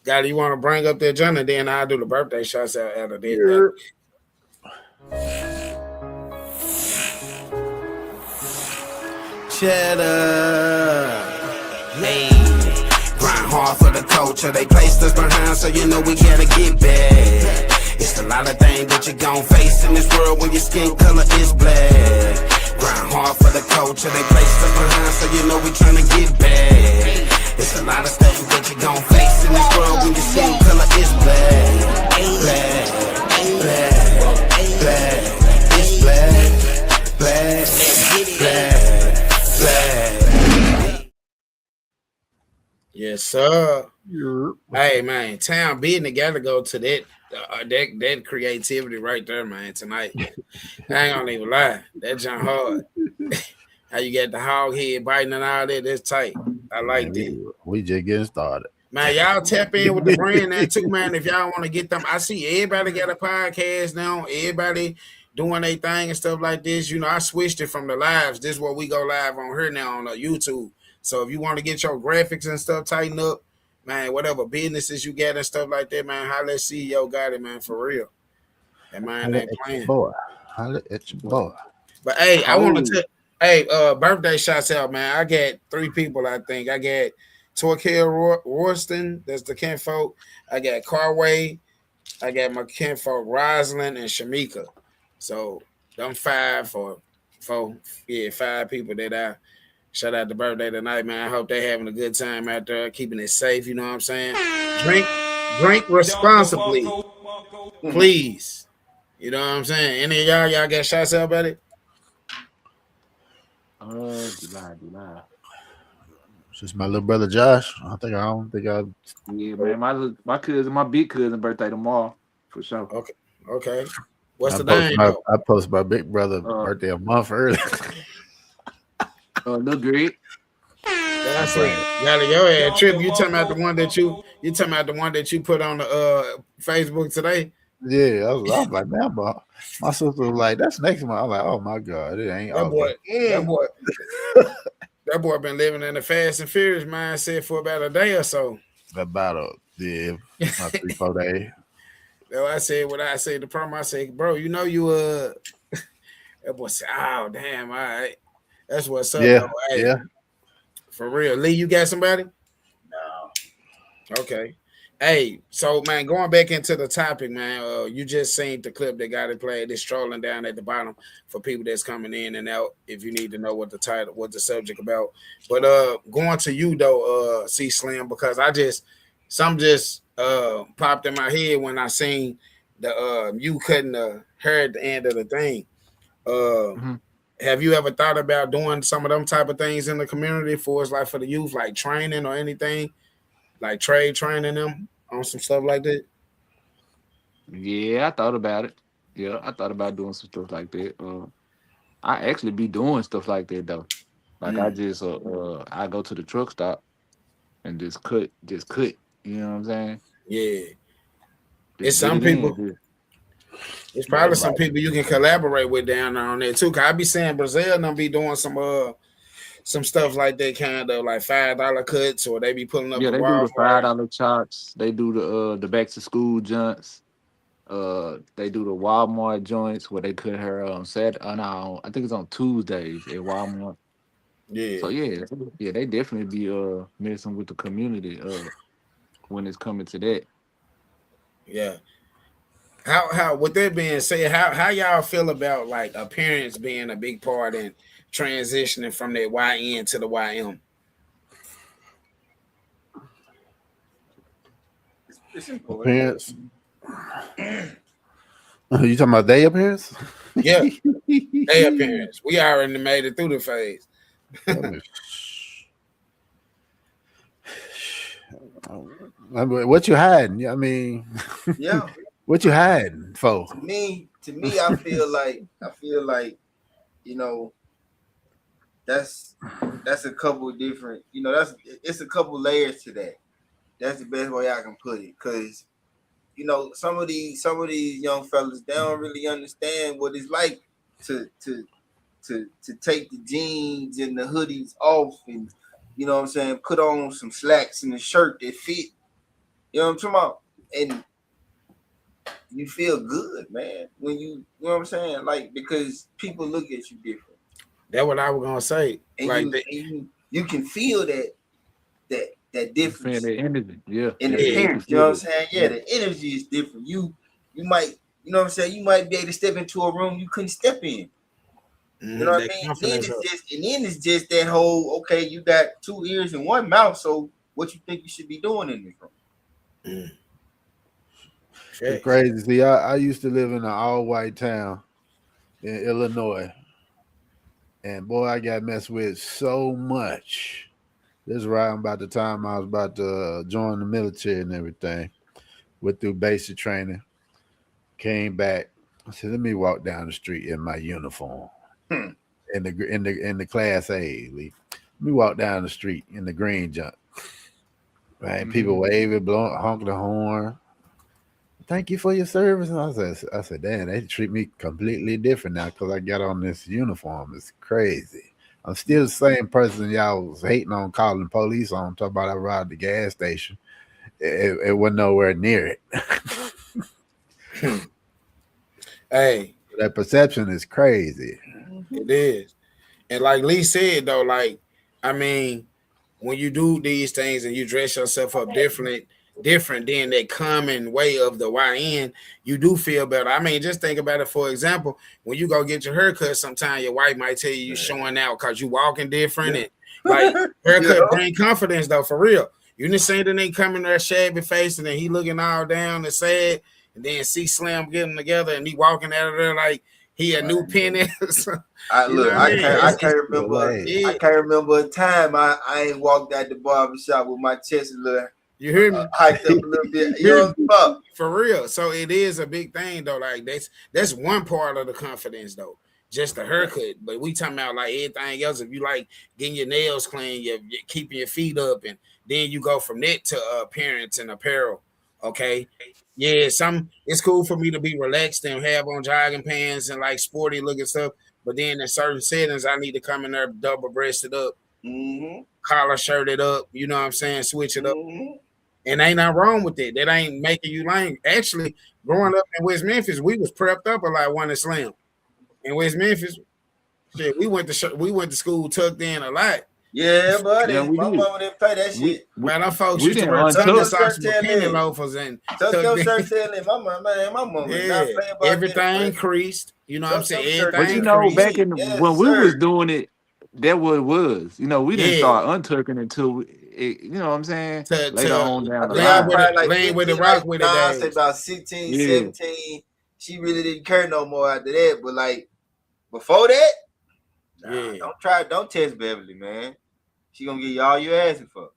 Gotti, you want to bring up the agenda, then I'll do the birthday shots out of that. Cheddar. Hey. Grind hard for the culture, they placed us behind, so you know we gotta get back. It's a lot of things that you gon' face in this world when your skin color is black. Grind hard for the culture, they placed us behind, so you know we tryna get back. It's a lot of stuff that you gon' face in this world when your skin color is black. Black, black, black, it's black, black, black, black. Yes, sir. Hey, man, town business gotta go to that creativity right there, man. Tonight, I ain't gonna even lie, that jump hard. How you get the hog head biting and all that? That's tight. I like that. We just getting started, man. Y'all tap in with the brand now too, man. If y'all want to get them, I see everybody got a podcast now. Everybody doing their thing and stuff like this. You know, I switched it from the lives. This is what we go live on here now on YouTube. So if you want to get your graphics and stuff tightened up, man, whatever businesses you got and stuff like that, man, holla at CEO got it, man, for real. That man ain't playing. Holla at your boy. But hey, I want to birthday shouts out, man. I got 3 people, I think. I got Torquil Royston, that's the kinfolk. I got Carway. I got my kinfolk Rosalind and Shamika. So them 5 people that I shout out the birthday tonight, man. I hope they having a good time out there, keeping it safe. You know what I'm saying? Drink responsibly, please. You know what I'm saying? Any of y'all got shots out about it? July. It's just my little brother Josh. I don't think I. Yeah, man. My cousin, my big cousin birthday tomorrow for sure. Okay. What's the name? I posted my big brother birthday a month early. Little Greg. That's it. Your ass trip. You talking about the one that you put on the Facebook today? Yeah, I was like, man, my sister was like, that's next month. I'm like, oh my God, it ain't that boy been living in the fast and furious mindset for about a day or so. About 3-4 days. So I said what I said to promo. I said, bro, you know you that boy said, oh damn, all right. That's what's up. Yeah, though. Hey, yeah. For real. Lee, you got somebody? No. Okay. Hey, so man, going back into the topic, man, you just seen the clip that got it played. It's scrolling down at the bottom for people that's coming in and out. If you need to know what the subject about. But going to you though, C Slim, because something just popped in my head when I seen the you cutting the hair at the end of the thing. Have you ever thought about doing some of them type of things in the community for the youth, like training or anything, like trade training them on some stuff like that? Yeah, I thought about it. Yeah, I thought about doing some stuff like that. I actually be doing stuff like that though. Like I just I go to the truck stop and just cut. You know what I'm saying? Yeah. It's some people. It's probably some people you can collaborate with down there on there too. Cause I be saying Brazil don't be doing some stuff like that, kind of like $5 cuts, or they be pulling up. Yeah, the they do the Walmart. $5 chops. They do the back to school joints. They do the Walmart joints where they cut her on no, I think it's on Tuesdays at Walmart. Yeah. So yeah, they definitely be messing with the community when it's coming to that. Yeah. How with that being said, how y'all feel about like appearance being a big part in transitioning from that YN to the YM? It's important. Appearance. You talking about their appearance? Yeah, their appearance. We already made it through the phase. What you hiding? I mean, Yeah. What you hiding for? To me, I feel like that's a couple of different. It's a couple layers to that. That's the best way I can put it, because some of these young fellas, they don't really understand what it's like to take the jeans and the hoodies off, and put on some slacks and a shirt that fit. You know what I'm talking about? And you feel good, man, when you know what I'm saying, like, because people look at you different. That's what I was gonna say. And like you can feel that difference. The energy, yeah. In the appearance, you know what I'm saying? Yeah, the energy is different. You might, you know what I'm saying, you might be able to step into a room you couldn't step in. You know what I mean? Then it's just that whole, okay, you got 2 ears and 1 mouth, so what you think you should be doing in this room? It's crazy. See, I used to live in an all-white town in Illinois, and boy, I got messed with so much. This is right about the time I was about to join the military and everything. Went through basic training, came back. I said, let me walk down the street in my uniform, in the Class A. Let me walk down the street in the green junk. Right, people waving, blowing, honking the horn. Thank you for your service. And I said, damn, they treat me completely different now because I got on this uniform. It's crazy. I'm still the same person y'all was hating on, calling police on, talking about I robbed the gas station. It wasn't nowhere near it. Hey, that perception is crazy. It is. And like Lee said, though, like, I mean, when you do these things and you dress yourself up different than that common way of the YN, you do feel better. I mean, just think about it. For example, when you go get your haircut, sometimes your wife might tell you showing out because you walking different. And like haircut bring confidence, though, for real. You didn't say that they coming there shabby face and then he looking all down and sad, and then see Slim getting together and he walking out of there like he a new penny. I can't remember a time I ain't walked out the barbershop with my chest a little. You hear me? Hiked up a little bit. You know, for real. So it is a big thing, though. Like that's one part of the confidence, though. Just the haircut. But we talking about like everything else. If you like getting your nails clean, you're keeping your feet up, and then you go from that to appearance and apparel. Okay. Yeah, it's cool for me to be relaxed and have on jogging pants and like sporty looking stuff. But then in certain settings, I need to come in there double breasted up, collar shirted up. You know what I'm saying? Switch it up. And ain't nothing wrong with it. That ain't making you lame. Actually, growing up in West Memphis, we was prepped up a lot one to Slim. In West Memphis, shit, we went to school tucked in a lot. Yeah, buddy. Yeah, my mama didn't pay that shit. Man, our folks used to wear tuck socks with penny loafers and tuck your shirt telling my mama not playing about everything creased. You know what I'm saying? Everything but you know, creased. Back in when we was doing it, that what it was. You know, we didn't start untucking until you know what I'm saying? Later on down the line. Laying with the rock with it. I say about 16, 17. She really didn't care no more after that. But like before that, don't test Beverly, man. She gonna get you all you asking for.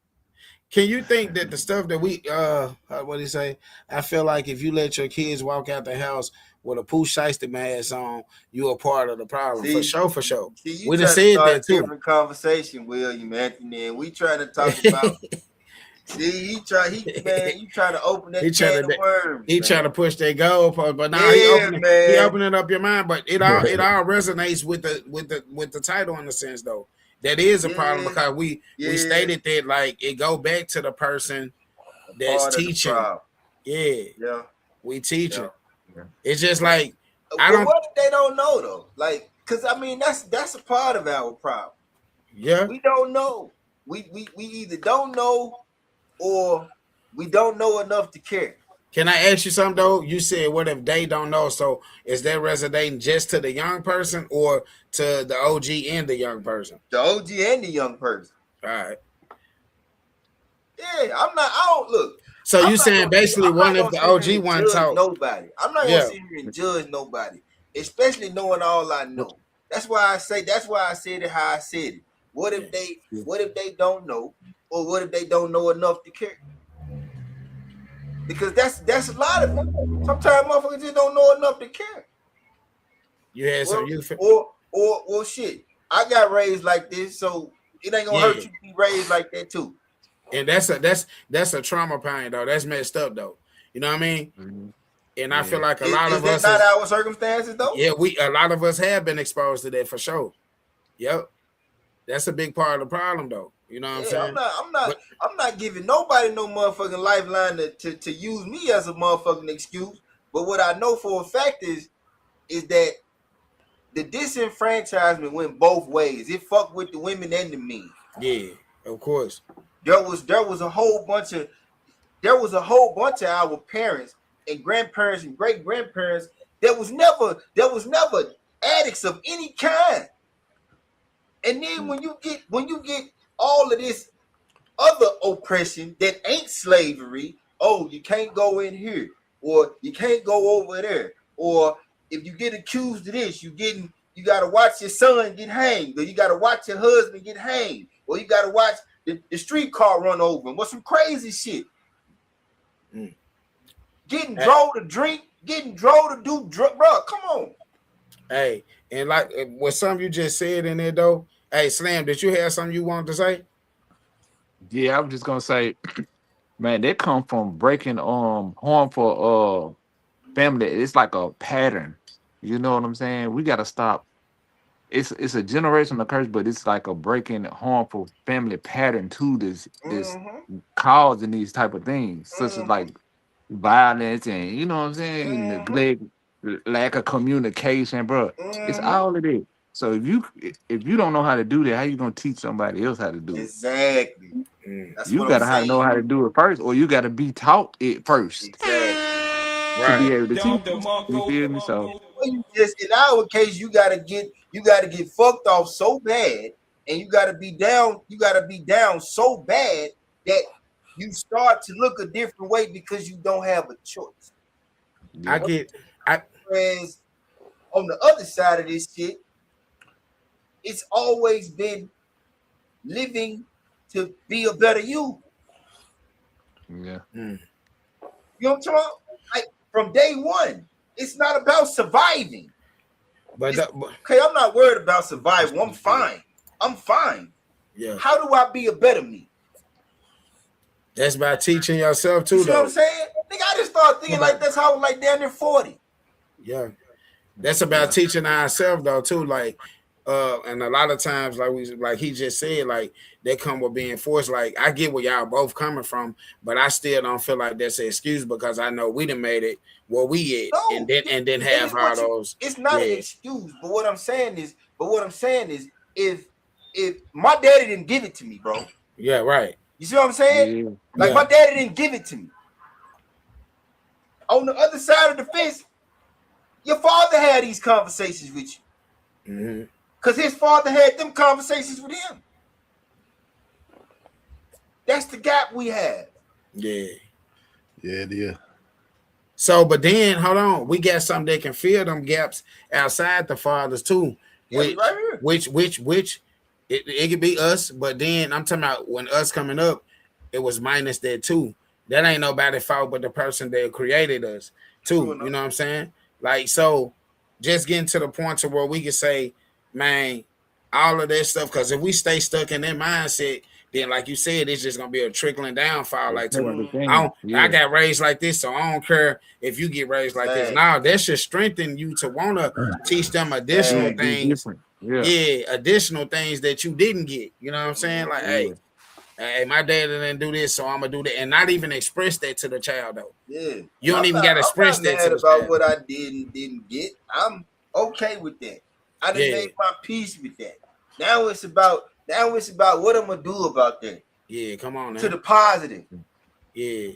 Can you think that the stuff that we what do you say? I feel like if you let your kids walk out the house with a Pooh Shiesty mask on, you are part of the problem. For sure. See, we done said that too. Different conversation, William Anthony, and we trying to talk about See, you try to open that can of worms. He trying to push that goalpost, but now he opening up your mind. But it all resonates with the title in a sense, though. That is a problem because we stated that like it go back to the person that's teaching. Yeah, we teaching. Yeah. It's just like what if they don't know though? Like, cause I mean that's a part of our problem. Yeah, we don't know. We either don't know or we don't know enough to care. Can I ask you something though? You said, what if they don't know? So is that resonating just to the young person or to the OG and the young person? The OG and the young person. All right. Yeah, I don't look. So you saying basically one if the OG one talk. Nobody. I'm not gonna sit here and judge nobody, especially knowing all I know. That's why I said it how I said it. What if they don't know, or what if they don't know enough to care? Because that's a lot of them. Sometimes motherfuckers just don't know enough to care. You had some youth or shit. I got raised like this, so it ain't gonna hurt you to be raised like that too. And that's a trauma pain though. That's messed up though. You know what I mean? Mm-hmm. And I feel like a lot of us not our circumstances though. Yeah, a lot of us have been exposed to that for sure. Yep. That's a big part of the problem though. You know what I'm saying? I'm not giving nobody no motherfucking lifeline to use me as a motherfucking excuse. But what I know for a fact is that the disenfranchisement went both ways. It fucked with the women and the men. Yeah, of course. There was a whole bunch of our parents and grandparents and great grandparents that was never addicts of any kind. And then when you get all of this other oppression that ain't slavery, oh, you can't go in here, or you can't go over there, or if you get accused of this, you gotta watch your son get hanged, or you gotta watch your husband get hanged, or you gotta watch the streetcar run over him. What's some crazy shit? Getting drove to drink, getting drove to do drug, bro. Come on. Hey, and like what some you just said in there though. Hey, Slam, did you have something you wanted to say? Yeah, I was just gonna say, man, they come from breaking harmful family. It's like a pattern. You know what I'm saying? We gotta stop. It's a generational curse, but it's like a breaking harmful family pattern to this causing these type of things, such as like violence and you know what I'm saying, neglect, lack of communication, bro. It's all of it. So if you don't know how to do that, how you gonna teach somebody else how to do it? Exactly. You gotta know how to do it first, or you gotta be taught it first. Exactly. To be able to teach. You feel me? So just in our case, you gotta get fucked off so bad, and you gotta be down so bad that you start to look a different way because you don't have a choice. Whereas on the other side of this shit, it's always been living to be a better you. Yeah. You know what I'm talking about? Like from day one, it's not about surviving. Okay, I'm not worried about survival. I'm fine. Yeah. How do I be a better me? That's about teaching yourself too. You know what I'm saying? Nigga, I just started thinking like that's how I was like down there 40. Yeah. That's about teaching ourselves though too. Like and a lot of times, like he just said, like they come with being forced. Like I get where y'all both coming from, but I still don't feel like that's an excuse because I know we done made it where we at, and then have all those. It's not an excuse, but what I'm saying is, if my daddy didn't give it to me, bro. Yeah, right. You see what I'm saying? Yeah. Like my daddy didn't give it to me. On the other side of the fence, your father had these conversations with you. Because his father had them conversations with him. That's the gap we have. Yeah. Yeah. So, but then, hold on. We got something that can fill them gaps outside the fathers too. Yeah, right here. Which it could be us, but then I'm talking about when us coming up, it was minus that too. That ain't nobody's fault but the person that created us too. You know what I'm saying? Like, so just getting to the point to where we can say, man, all of that stuff, because if we stay stuck in that mindset, then like you said, it's just gonna be a trickling down fall like to it. Yeah. I got raised like this, so I don't care if you get raised like this. Now that should strengthen you to want to teach them additional things. Additional things that you didn't get. You know what I'm saying? Like, hey, my dad didn't do this, so I'm gonna do that, and not even express that to the child though. Yeah, you don't even gotta express that to the about child. what I did and didn't get. I'm okay with that. I done made my peace with that. Now it's about what I'm gonna do about that. Yeah, come on now. To the positive. Yeah.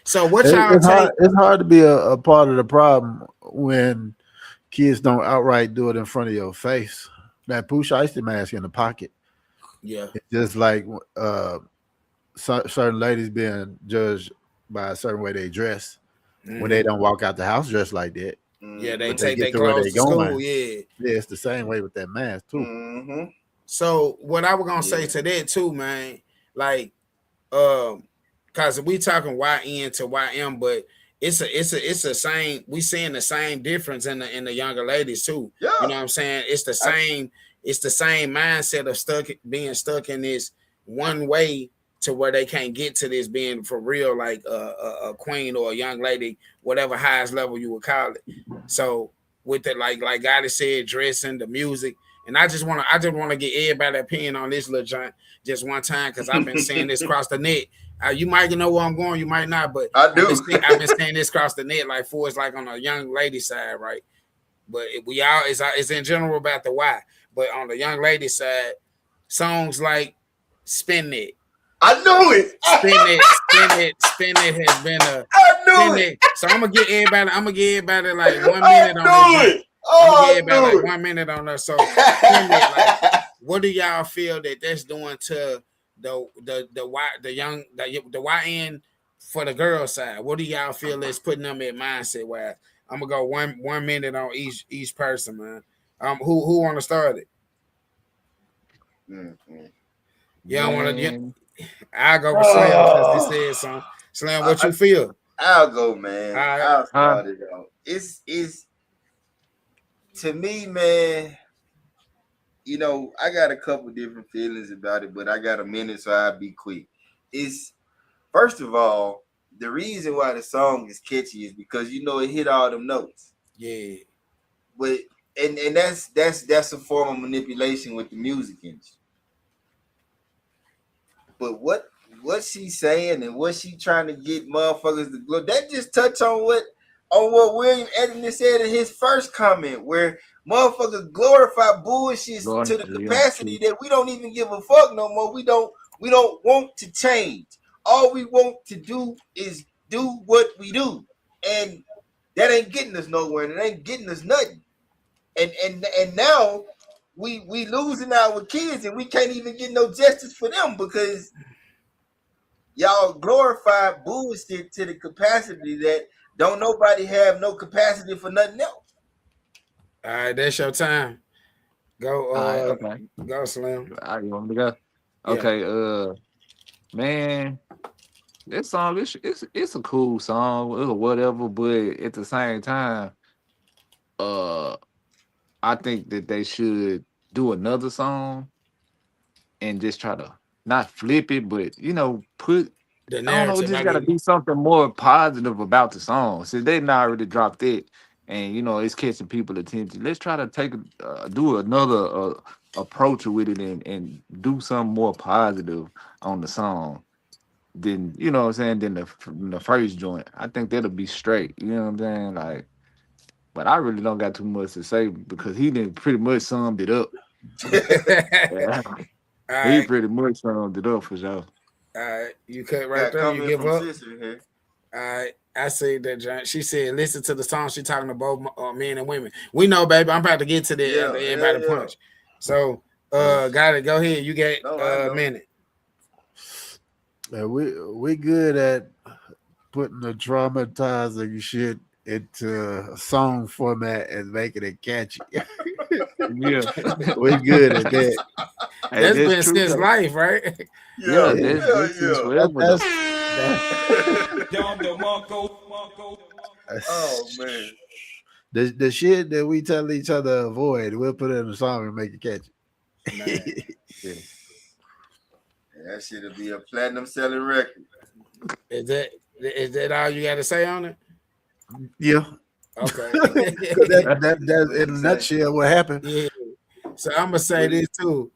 So what y'all it's hard to be a part of the problem when kids don't outright do it in front of your face. That Pooh Shiesty mask in the pocket. Yeah. It's just like certain ladies being judged by a certain way they dress when they don't walk out the house dressed like that. Yeah, they take their clothes to school. Yeah, it's the same way with that mask too. So what I was gonna say to that too, man, like, cause we talking YN to YM, but it's a same. We seeing the same difference in the younger ladies too. Yeah. You know what I'm saying? It's the same. It's the same mindset of being stuck in this one way to where they can't get to this being for real, like a queen or a young lady, whatever highest level you would call it. So with it, like God has said, dressing, the music, and I just want to get everybody's opinion on this little joint just one time because I've been saying this across the net. You might know where I'm going, you might not, but I do. I've been saying this across the net, like for it's like on a young lady side, right? But it's in general about the why. But on the young lady side, songs like "Spin It," I knew it. Spin it has been a. I knew it. So I'm gonna give everybody like 1 minute on that. I'm gonna give everybody like 1 minute on that. So, Spin It, like, what do y'all feel that's doing to the YN for the girl side? What do y'all feel is putting them in mindset wise? I'm gonna go one minute on each person, man. Who want to start it? Yeah, I want to. I'll go with Slim because he said something. Slim, what you feel? I'll go, man. All right. I'll start it out. It's to me, man. You know, I got a couple different feelings about it, but I got a minute, so I'll be quick. It's first of all, the reason why the song is catchy is because it hit all them notes. Yeah. But and that's a form of manipulation with the music industry. But what she's saying and what she trying to get motherfuckers to glow, that just touch on what William Edison said in his first comment, where motherfuckers glorify bullshit to the capacity that we don't even give a fuck no more. We don't want to change. All we want to do is do what we do, and that ain't getting us nowhere, and it ain't getting us nothing. And now we losing our kids, and we can't even get no justice for them because y'all glorify bullshit to the capacity that don't nobody have no capacity for nothing else. All right, that's your time. Go, okay. Go, Slim. You want me to go? Okay, man, this song it's a cool song or whatever, but at the same time, I think that they should do another song and just try to not flip it, but put. The I don't know, narrative. just gotta be something more positive about the song. Since they not already dropped it, and it's catching people's attention. Let's try to do another approach with it and do something more positive on the song than than the first joint. I think that'll be straight. You know what I'm saying? Like, but I really don't got too much to say because he didn't pretty much summed it up. He pretty much summed it up for sure. All right, you cut right there. You give up. All right, I say that, John. She said, "Listen to the song." She talking to both men and women. We know, baby. I'm about to get to that. Everybody punch. So, got it. Go ahead. You get a minute. Man, we good at putting the traumatizing shit into a song format and making it catchy. Yeah, we good at that. That's been since life, right? Yeah, that's since forever. Oh man, the shit that we tell each other to avoid, we'll put it in a song and make it catchy. That shit'll be a platinum selling record. Is that all you got to say on it? Yeah. Okay. that in a nutshell what happened. Yeah. So I'm gonna say this too.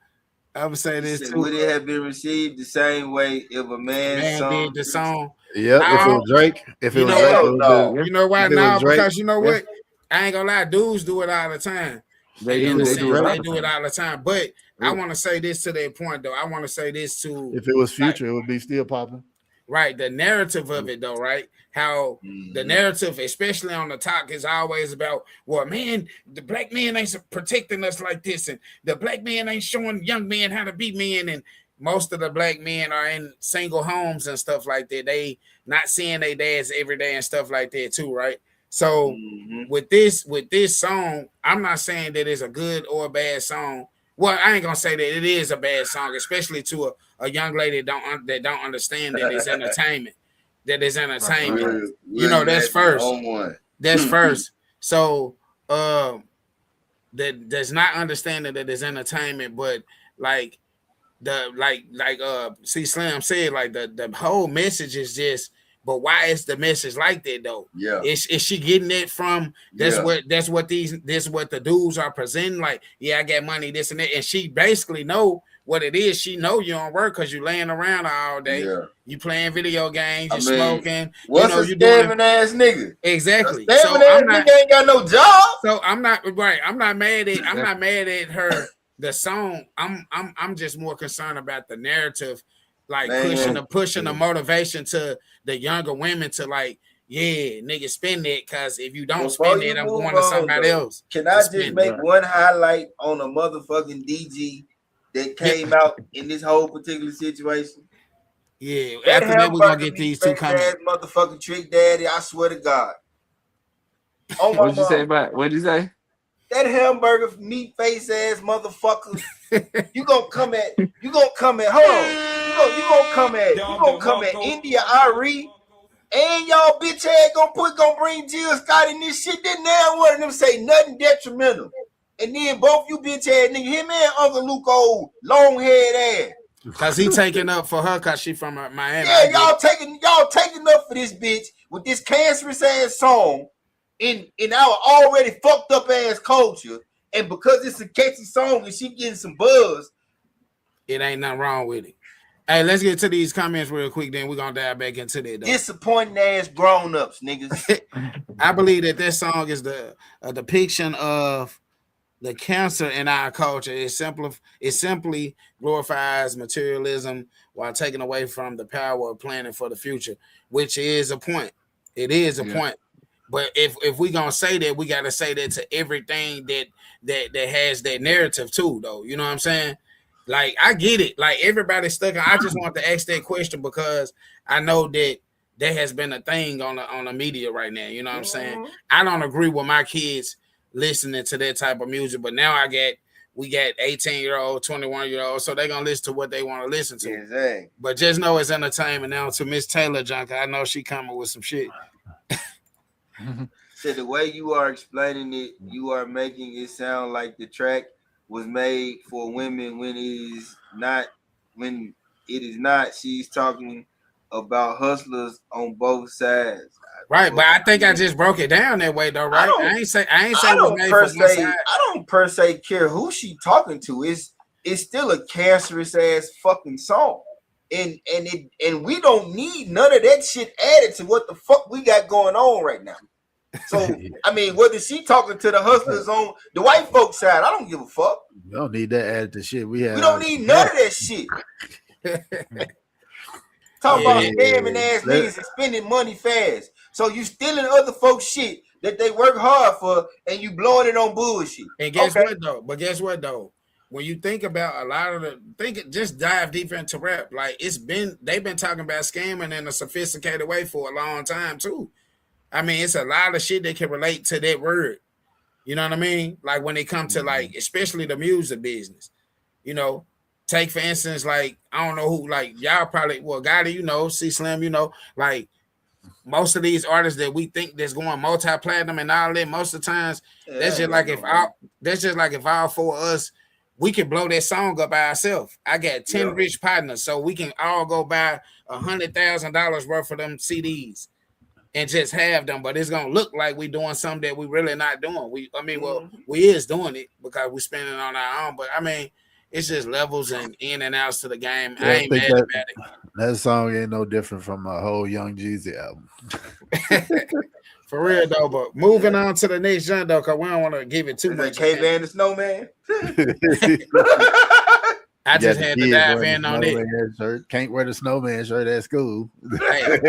Would it have been received the same way if a man did the song? Yeah, if it was Drake, you know why now? Because you know what? I ain't gonna lie, dudes do it all the time. They do it all the time. But I want to say this to that point though. I want to say this to if it was Future, it would be still popping. Right, the narrative of it though, right? How the narrative, especially on the talk, is always about, well, man, the black men ain't protecting us like this, and the black men ain't showing young men how to be men, and most of the black men are in single homes and stuff like that. They not seeing their dads every day and stuff like that too, right? So with this song, I'm not saying that it's a good or a bad song. Well, I ain't gonna say that it is a bad song, especially to a young lady that don't understand that it's entertainment. That is entertainment. You know, that's first. That's first. So that does not understanding that it's entertainment, but like see Slim said, like the whole message is just, but why is the message like that though? Yeah. Is she getting it from that's what the dudes are presenting? Like, yeah, I got money, this and that. And she basically know what it is. She know you don't work because you laying around all day. Yeah. You playing video games, you smoking. What's a scamming ass nigga? Exactly. A scamming ass nigga ain't got no job. So I'm not right. I'm not mad at her. The song. I'm just more concerned about the narrative. Like pushing the motivation to the younger women to like, yeah, nigga, spend it, because if you don't spend it, I'm going to somebody else. Can I just make one highlight on a motherfucking DG that came out in this whole particular situation? Yeah, after that we're gonna get these two coming. Motherfucking Trick Daddy, I swear to God. What'd you say? That hamburger meat face ass motherfucker. You gonna come at hold on. You gonna come at India Ari, and y'all bitch ass gonna bring Jill Scott in this shit. Then now one of them say nothing detrimental, and then both you bitch ass nigga, him and Uncle Luke old long head ass. Cause he taking up for her, cause she from Miami. Yeah, y'all taking up for this bitch with this cancerous ass song in our already fucked up ass culture, and because it's a catchy song and she getting some buzz, it ain't nothing wrong with it. Hey, let's get to these comments real quick, then we're gonna dive back into that. Disappointing ass grown-ups, niggas. I believe that this song is a depiction of the cancer in our culture. It simply glorifies materialism while taking away from the power of planning for the future, which is a point. It is a point. But if we gonna say that, we gotta say that to everything that has that narrative too, though. You know what I'm saying? Like, I get it. Like, everybody's stuck. I just want to ask that question because I know that there has been a thing on the media right now. You know what I'm saying? I don't agree with my kids listening to that type of music, but now we got 18-year-old, 21-year-old, so they're gonna listen to what they want to listen to. Exactly. But just know it's entertainment. Now to Miss Taylor Junker, I know she coming with some shit. So the way you are explaining it, you are making it sound like the track was made for women when it is not. When it is not, she's talking about hustlers on both sides. Right, but I think I just broke it down that way though, right? I ain't say I don't per se care who she talking to. It's still a cancerous ass fucking song. And we don't need none of that shit added to what the fuck we got going on right now. So I mean, whether she talking to the hustlers on the white folks side, I don't give a fuck. We don't need that added to shit. We don't need none of that shit. Talk about scamming ass niggas and spending money fast. So you stealing other folks' shit that they work hard for, and you blowing it on bullshit. And guess what though? When you think about a lot of just dive deeper into rap. Like, they've been talking about scamming in a sophisticated way for a long time too. I mean, it's a lot of shit that can relate to that word. You know what I mean? Like, when it comes to, like, especially the music business, you know, take for instance, like, I don't know who, like, y'all probably, well, Gotti, you know, C Slim, you know, like, most of these artists that we think that's going multi-platinum and all that, most of the times, that's just like if all four of us we can blow that song up by ourselves. I got 10 rich partners, so we can all go buy $100,000 worth of them CDs and just have them. But it's gonna look like we doing something that we really not doing. We is doing it because we spending it on our own. But I mean, it's just levels and in and outs to the game. Yeah, I ain't mad about it. That song ain't no different from a whole Young Jeezy album. For real though, but moving on to the next genre though, because we don't want to give it too much. K-Van the Snowman. I just had to dive in on it. Shirt. Can't wear the snowman shirt at school. Hey,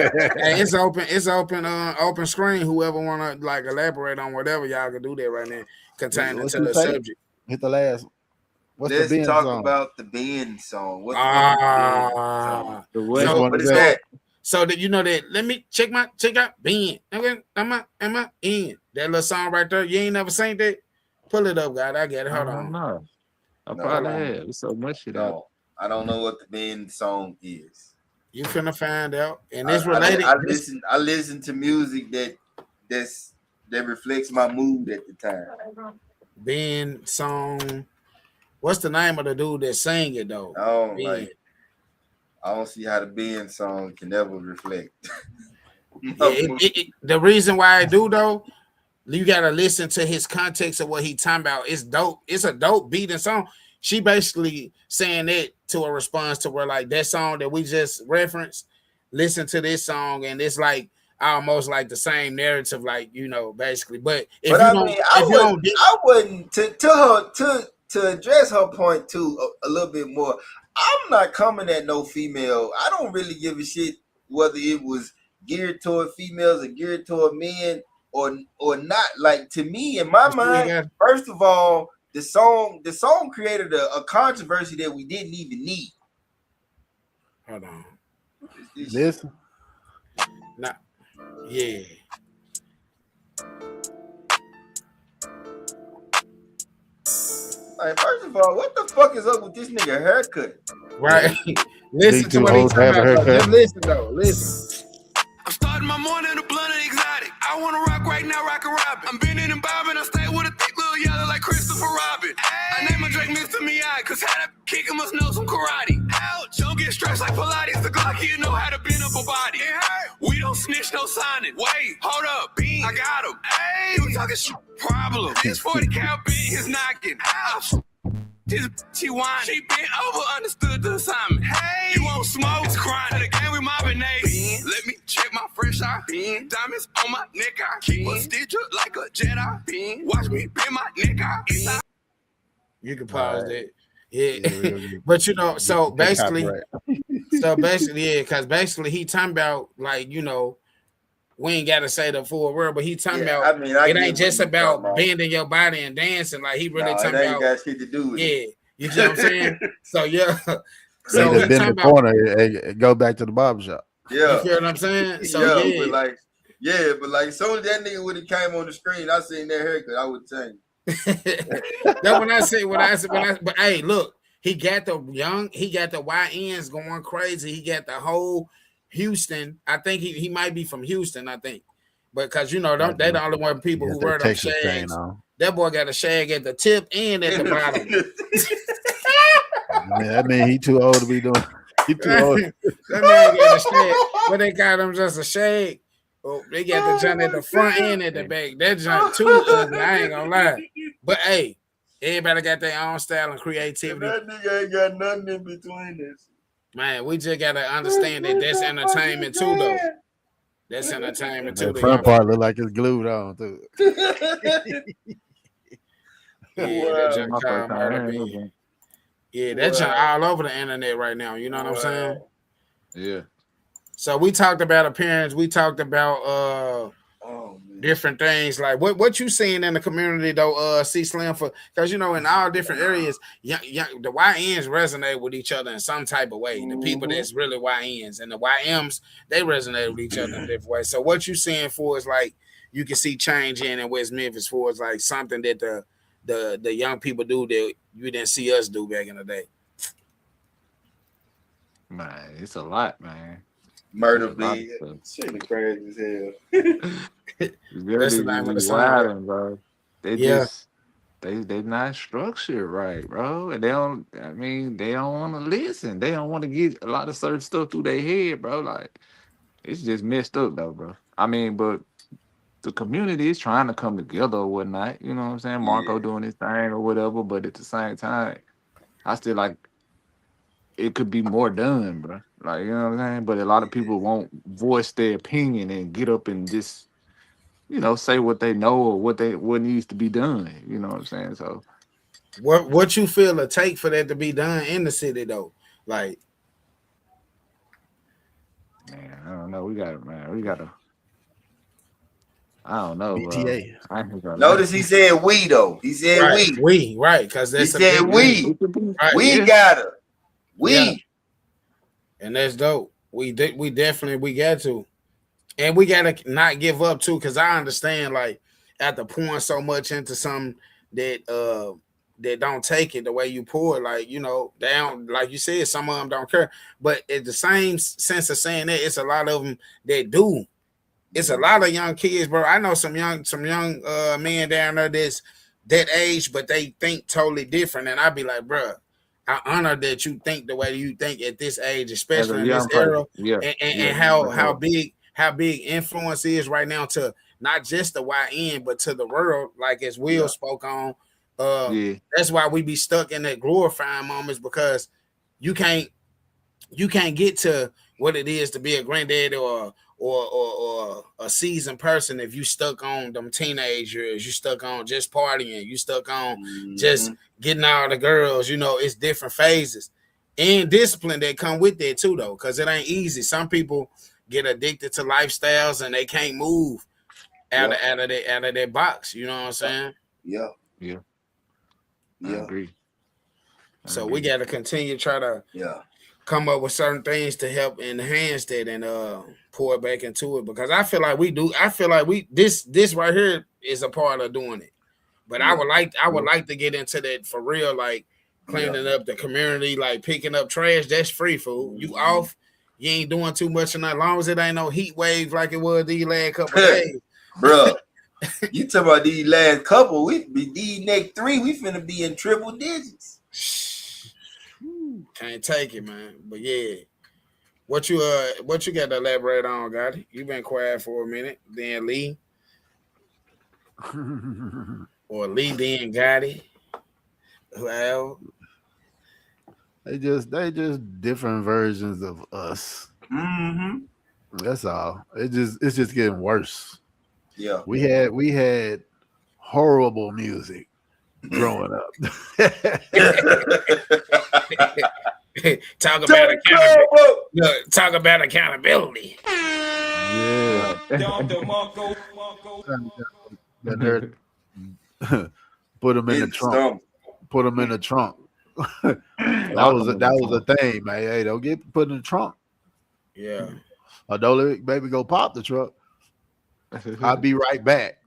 it's open screen. Whoever want to like elaborate on whatever, y'all can do that right now. Containing to the subject. Hit the last one. Let's talk about the Ben song. What's the Ben song? What is that? So that you know that, let me check out Ben. Okay, am I in that little song right there? You ain't never seen that? Pull it up, God. I get it. Hold on. No, I probably have. There's so much shit out. I don't know what the Ben song is. You finna find out, and it's related. I listen to music that reflects my mood at the time. Ben song. What's the name of the dude that sang it though? I don't see how the Ben song can ever reflect. The reason why I do though, you gotta listen to his context of what he talking about. It's dope. It's a dope beat and song. She basically saying it to a response to where like that song that we just referenced. Listen to this song and it's like almost like the same narrative, like basically. But I wouldn't to address her point too a little bit more. I'm not coming at no female. I don't really give a shit whether it was geared toward females or geared toward men or not. Like to me, in my mind, first of all, the song created a controversy that we didn't even need. Hold on. This? Nah. Yeah. Like, first of all, what the fuck is up with this nigga haircut? Right. Listen to what he's talking about. Just listen though. Listen. I'm starting my morning with a blunt and exotic. I want to rock right now, rockin' Robin. I'm bending and bobbing. I stay with a thick little yellow like Christopher Robin. Hey. I name my Drake Mr. Miyagi, cause how that kicker must know some karate. Ouch. Don't get stressed like Pilates. The Glock here know how to bend up a body. We don't snitch, no signing. Wait, hold up. Bean, I got him. Hey, you talking shit? Problem. This 40 cal beat is knocking. Ouch. This she whining. She bent over, understood the assignment. Hey, you won't smoke, it's crying. The game with my grenade. Let me check my fresh eye. Diamonds on my neck, I can stitch up like a Jedi. Watch me bend my neck, I You can pause that. Yeah, but so basically, because basically he talking about like we ain't got to say the full word, but he talking about it ain't just about bending your body and dancing. Like he really talking about. Got shit to do with it. You know what I'm saying? So so he bend the corner and go back to the barbershop. Yeah, you feel what I'm saying? So but like soon as that nigga would have came on the screen, I seen that haircut, I would change. That's but hey, look, he got the YNs going crazy. He got the whole Houston. I think he might be from Houston, I think. But because they the only one people who wear them shags. That boy got a shag at the tip and at the bottom. Man, that mean he too old to be doing. He too old. That man got a shag. But they got him just a shag. Oh, they got the junk at the front and at the back. That junk too ugly. I ain't gonna lie. But hey, everybody got their own style and creativity. That nigga ain't got nothing in between this. Man, we just gotta understand that that's entertainment too, though. That's entertainment too. The front part look like it's glued on too. That junk all over the internet right now. You know what I'm saying? Yeah. So we talked about appearance. We talked about different things. Like what you seeing in the community though, C Slim, for because in all different areas, the YNs resonate with each other in some type of way. The people that's really YNs and the YMs, they resonate with each other in different ways. So what you seeing for is like you can see change in West Memphis for is like something that the young people do that you didn't see us do back in the day. Man, it's a lot, man. Murder bleed. Shit crazy as hell. That's the name of the song, bro. They just they not structured right, bro. And they don't. I mean, they don't want to listen. They don't want to get a lot of certain stuff through their head, bro. Like it's just messed up, though, bro. I mean, but the community is trying to come together or whatnot. You know what I'm saying? Marco doing his thing or whatever. But at the same time, I still like it could be more done, bro. Like you know what I'm saying. But a lot of people won't voice their opinion and get up and just say what they know or what needs to be done. You know what I'm saying? So what you feel it take for that to be done in the city though? Like, man, I don't know. We gotta. I don't know. BTA. Notice he said we though. He said we right because he said we. Right. We gotta. We. Yeah. And that's dope. We definitely got to. And we gotta not give up too, because I understand like after pouring so much into something that don't take it the way you pour it, like they don't, like you said, some of them don't care. But at the same sense of saying that, it's a lot of them that do. It's a lot of young kids, bro. I know some young men down there that's that age, but they think totally different. And I'd be like, bro, I honor that you think the way you think at this age, especially in this era, and how big influence is right now to not just the YN, but to the world, like as Will spoke on. That's why we be stuck in that glorifying moments, because you can't get to what it is to be a granddad or a seasoned person if you stuck on them teenage years, you stuck on just partying, you stuck on just getting all the girls. It's different phases and discipline that come with that too, though, because it ain't easy. Some people get addicted to lifestyles and they can't move out of their box. You know what I'm saying? Yeah. I agree. So we got to continue to try to come up with certain things to help enhance that and pour it back into it, because I feel like we do. I feel like this right here is a part of doing it. But I would like to get into that for real, like cleaning up the community, like picking up trash. That's free, fool. You off. You ain't doing too much in that, as long as it ain't no heat wave like it was these last couple of days. Bro, you talking about these last couple, these next 3, we finna be in triple digits. Can't take it, man. But yeah. What you got to elaborate on, Gotti? You been quiet for a minute. Then Lee. Or Lee then Gotti. Well, They just different versions of us. That's all. It's just getting worse. Yeah. We had horrible music growing up. Talk about accountability. Talk about accountability. Yeah. Put them in the trunk. Put them in the trunk. that was a thing, man. Hey, don't get put in the trunk. Yeah. Or don't let baby go pop the truck. I'll be right back.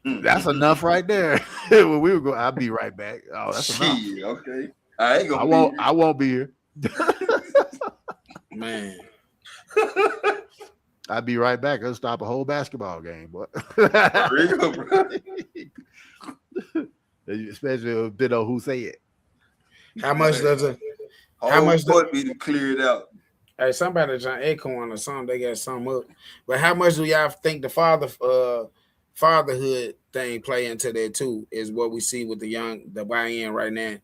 That's enough right there. When we were going, I'll be right back. Oh, that's enough. Okay. I won't be here. Man. I'll be right back. I'll stop a whole basketball game, boy. Especially a bit of who say it. How much does it? How much would be to clear it out? Hey, somebody John Acorn or something, they got something up. But how much do y'all think the fatherhood thing play into that too? Is what we see with the YN right now.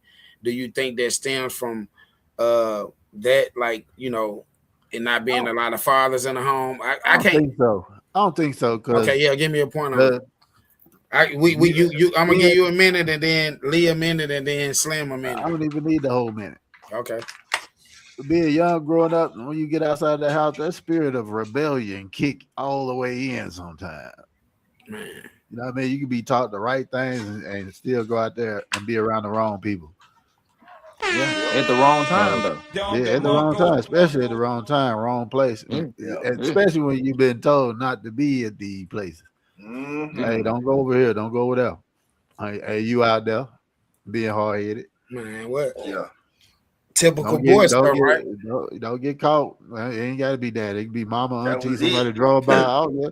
Do you think that stems from that, like, it not being a lot of fathers in the home? I can't think so. I don't think so. Okay, yeah, give me a point on it. I'm gonna give you a minute, and then Lee a minute, and then Slim a minute. I don't even need the whole minute. Okay. Being young, growing up, when you get outside the house, that spirit of rebellion kick all the way in sometimes. Man. You know what I mean? You can be taught the right things and still go out there and be around the wrong people. Yeah, at the wrong time, though. Yeah, at the wrong time, especially at the wrong time, wrong place. And especially when you've been told not to be at the places. Hey, don't go over here. Don't go over there. Hey, you out there being hard-headed. Man, what? Yeah. Typical boy stuff, right? Don't get caught. It ain't got to be that. It can be mama, auntie, somebody draw by. Oh, yeah.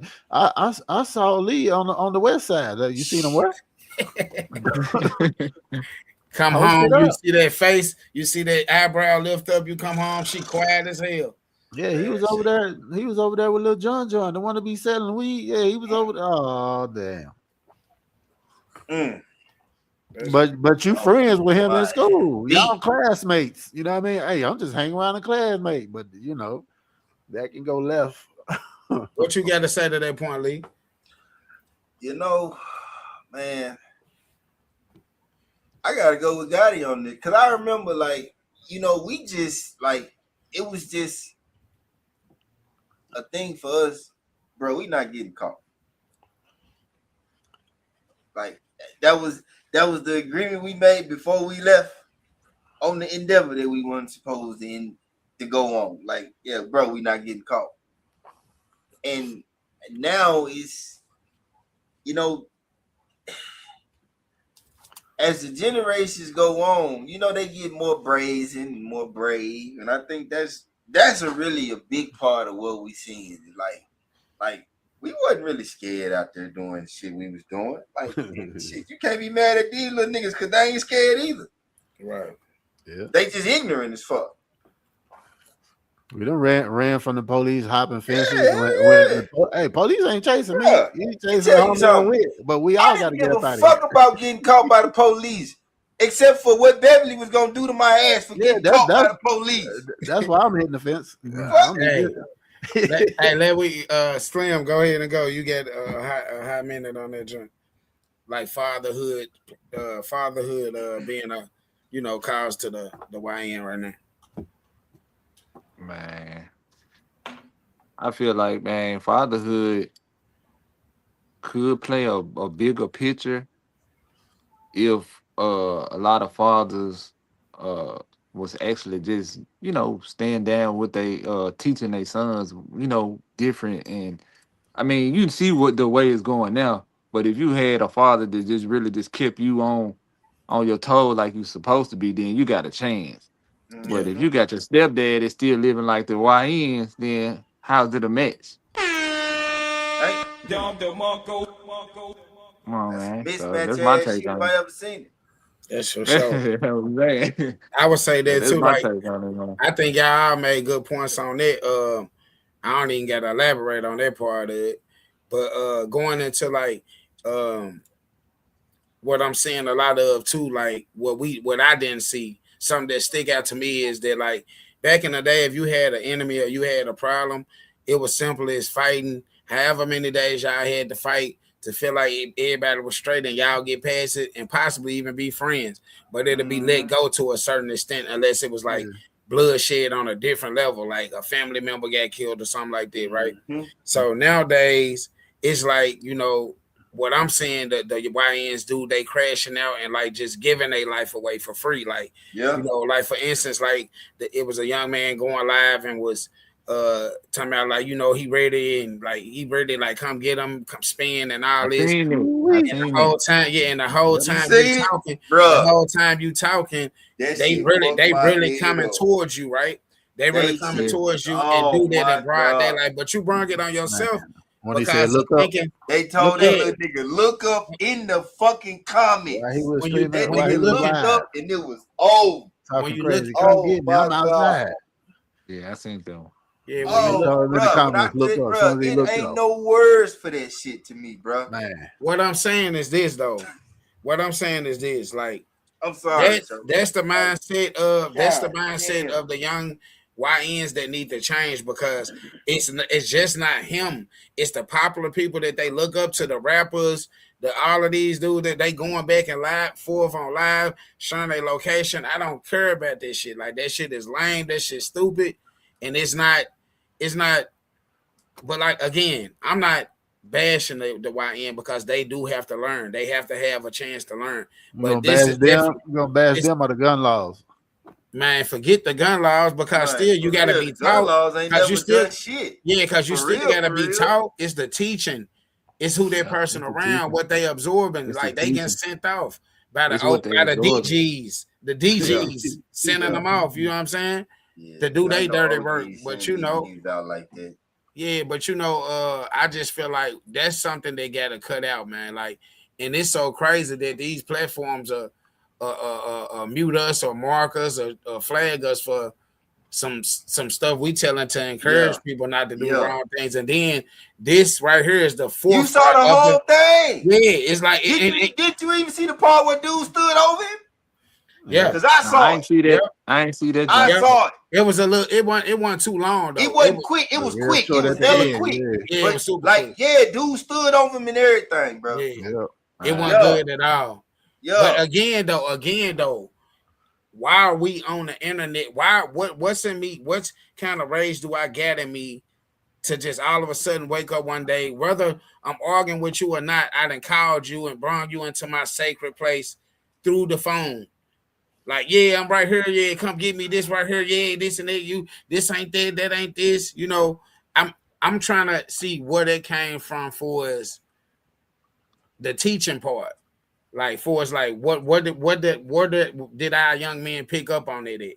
I saw Lee on the west side. You seen him where? Come Post home, it you up. see that face, you see that eyebrow lift up. You come home, she quiet as hell. Yeah, he was over there. He was over there with Lil John, the one to be selling weed. Yeah, he was over there. Oh damn. But you friends with him in school. Y'all classmates. You know what I mean? Hey, I'm just hanging around a classmate, but you know, that can go left. What you got to say to that point, Lee? You know, man, I gotta go with Gotti on this because I remember, like, you know, we just like it was just a thing for us, bro. We not getting caught. Like that was the agreement we made before we left on the endeavor that we weren't supposed to go on. Like, yeah, bro, we not getting caught. And now it's, you know, as the generations go on, you know, they get more brazen and more brave. And I think that's really a big part of what we seen. Like we wasn't really scared out there doing shit we was doing. Like, shit, you can't be mad at these little niggas because they ain't scared either. Right. Yeah. They just ignorant as fuck. We done ran from the police, hopping fences. Hey, police ain't chasing me. Bruh, You chasing homie with, but we all got to get up out of here. Fuck about getting caught by the police, except for what Beverly was gonna do to my ass for getting caught by the police. That's why I'm hitting the fence. Hey, let we Slim, go ahead and go. You get a high minute on that joint. Like fatherhood being a cause to the YN right now. Man, I feel like, man, fatherhood could play a bigger picture if a lot of fathers was actually just, stand down with they teaching their sons, different. And I mean, you can see what the way it's going now. But if you had a father that just really just kept you on your toes like you supposed to be, then you got a chance. But if you got your stepdad that's still living like the YNs, then how's it a match? Right? Come on, man. So that's Mismatch my ass take shit if on I it. ever seen it. That's for sure. Man. I would say that That's too. my Like, take on it, man. I think y'all made good points on that. I don't even gotta elaborate on that part of it. But going into like what I'm seeing a lot of too, like what I didn't see, something that stick out to me is that, like, back in the day, if you had an enemy or you had a problem, it was simple as fighting however many days y'all had to fight to feel like everybody was straight and y'all get past it and possibly even be friends. But it'll be let go to a certain extent unless it was like bloodshed on a different level, like a family member got killed or something like that, right? So nowadays, it's like, what I'm saying that the YNs do, they crashing out and like just giving their life away for free. Like, like for instance, like it was a young man going live and was talking about like, he ready and like he ready, like come get him, come spin and all this. And the whole time, and the whole time you talking, the whole time you talking, they really coming towards you, right? They really coming towards you and do that in broad daylight, but you bring it on yourself. When he said, "Look up," they told that little nigga, "Look up" in the fucking comments. He was when he looked up, and it was old. Talking crazy. Come get me. I'm outside. Yeah, I seen them. Yeah, it ain't no words for that shit to me, bro. Man, what I'm saying is this, though. Like, I'm sorry. That's the mindset of the young YNs that need to change, because it's just not him. It's the popular people that they look up to, the rappers, all of these dudes that they going back and forth on live, showing their location. I don't care about this shit. Like, that shit is lame. That shit stupid, and it's not. But like, again, I'm not bashing the YN because they do have to learn. They have to have a chance to learn. But this is you're gonna bash them or the gun laws. Man, forget the gun laws, because still you gotta be taught. Because you still shit. Yeah, because you still gotta be taught. It's the teaching. It's who that person around, what they absorbing. Like, they getting sent off by the DGs. The DGs sending them off. You know what I'm saying? To do their dirty work. But out like that. Yeah, but I just feel like that's something they gotta cut out, man. Like, and it's so crazy that these platforms are mute us or mark us or flag us for some stuff we telling to encourage people not to do the wrong things. And then this right here is the fourth. You saw the whole thing. Yeah, it's like did you even see the part where dude stood over him? Yeah, because I saw I ain't see that. Yep. I ain't see that. I saw it. It was a little. It wasn't too long though. It wasn't quick. It was quick. It was hella quick. Yeah, it was super like quick. yeah, dude stood over him and everything, bro. Yeah. It wasn't good at all. Yeah. But again though, why are we on the internet? What's in me? What kind of rage do I get in me to just all of a sudden wake up one day, whether I'm arguing with you or not, I done called you and brought you into my sacred place through the phone. Like, yeah, I'm right here. Yeah, come get me this right here. Yeah, this and that. You, this ain't that. That ain't this. You know, I'm trying to see where that came from for us. The teaching part, like for us, like what did our young men pick up on it at?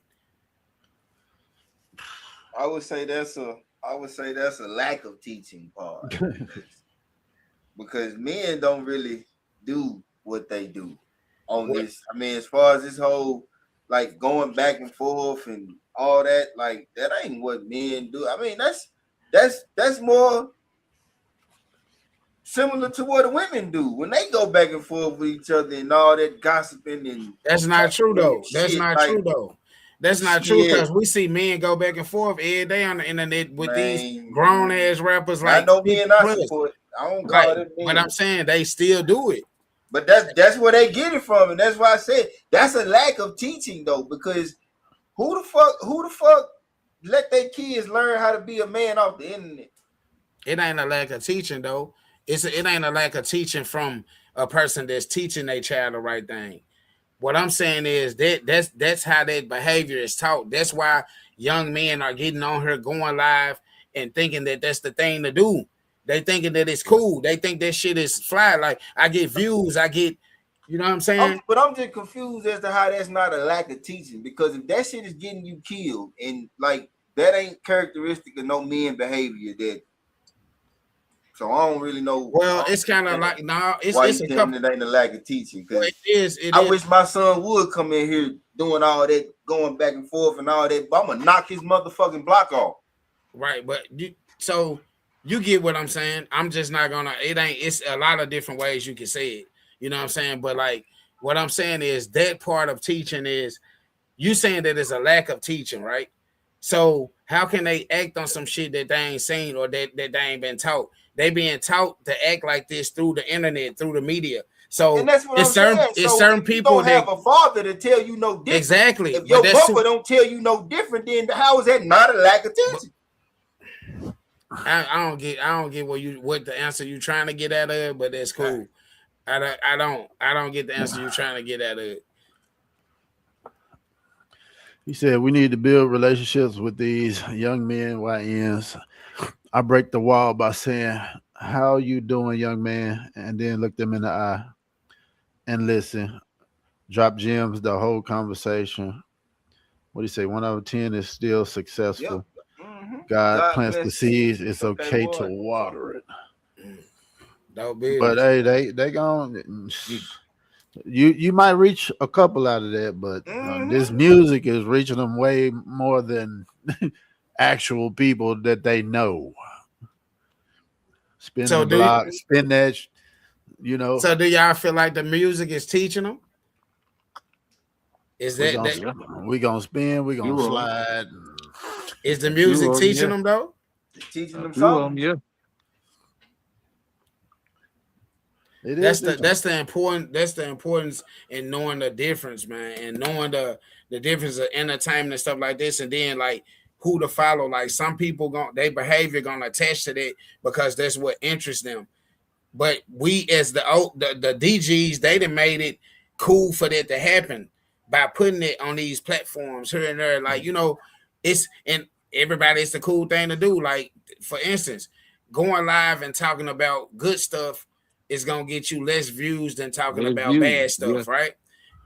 I would say that's a lack of teaching part because men don't really do what they do on this. I mean, as far as this whole like going back and forth and all that, like that ain't what men do. I mean, that's more similar to what women do when they go back and forth with each other and all that gossiping and that's not true though. That's not like, true though. That's not true because we see men go back and forth every day on the internet with these grown ass rappers. Like I know men not support. I don't call it. But I'm saying they still do it. But that's where they get it from, and that's why I said that's a lack of teaching though. Because who the fuck let their kids learn how to be a man off the internet? It ain't a lack of teaching though. It ain't a lack of teaching from a person that's teaching their child the right thing. What I'm saying is that's how that behavior is taught. That's why young men are getting on here, going live, and thinking that that's the thing to do. They thinking that it's cool. They think that shit is fly. Like I get views, I get, you know what I'm saying? But I'm just confused as to how that's not a lack of teaching. Because if that shit is getting you killed, and like that ain't characteristic of no men behavior, that. So I don't really know. Well, it's kind of like it's a couple. It ain't a lack of teaching. Well, it is. I wish my son would come in here doing all that, going back and forth and all that. But I'm gonna knock his motherfucking block off. Right, but you get what I'm saying. I'm just not gonna. It's a lot of different ways you can say it. You know what I'm saying? But like what I'm saying is that part of teaching is you saying that it's a lack of teaching, right? So how can they act on some shit that they ain't seen or that they ain't been taught? They being taught to act like this through the internet, through the media. So and that's what I'm saying. It's certain people that don't have a father to tell you no different. Exactly. If your papa don't tell you no different, then how is that not a lack of teaching? I don't get what the answer you trying to get at of, but that's cool. I don't get the answer you trying to get at of. He said we need to build relationships with these young men, YNs. I break the wall by saying, "How you doing, young man?" and then look them in the eye and listen. Drop gems the whole conversation. What do you say? 1 out of 10 is still successful. Yep. Mm-hmm. God plants the seeds. It's okay to water it. But hey, they gone. You might reach a couple out of that, but this music is reaching them way more than actual people that they know. Spin the block, spin that, you know. So do y'all feel like the music is teaching them? Is we gonna spin, we gonna slide. Is the music teaching them though? Teaching them something, yeah. That's the importance in knowing the difference, man, and knowing the difference of entertainment and stuff like this, and then like who to follow. Like some people their behavior gonna attach to that because that's what interests them. But we as the DGs, they done made it cool for that to happen by putting it on these platforms here and there. Like, you know, it's the cool thing to do. Like, for instance, going live and talking about good stuff is gonna get you less views than talking about bad stuff, right?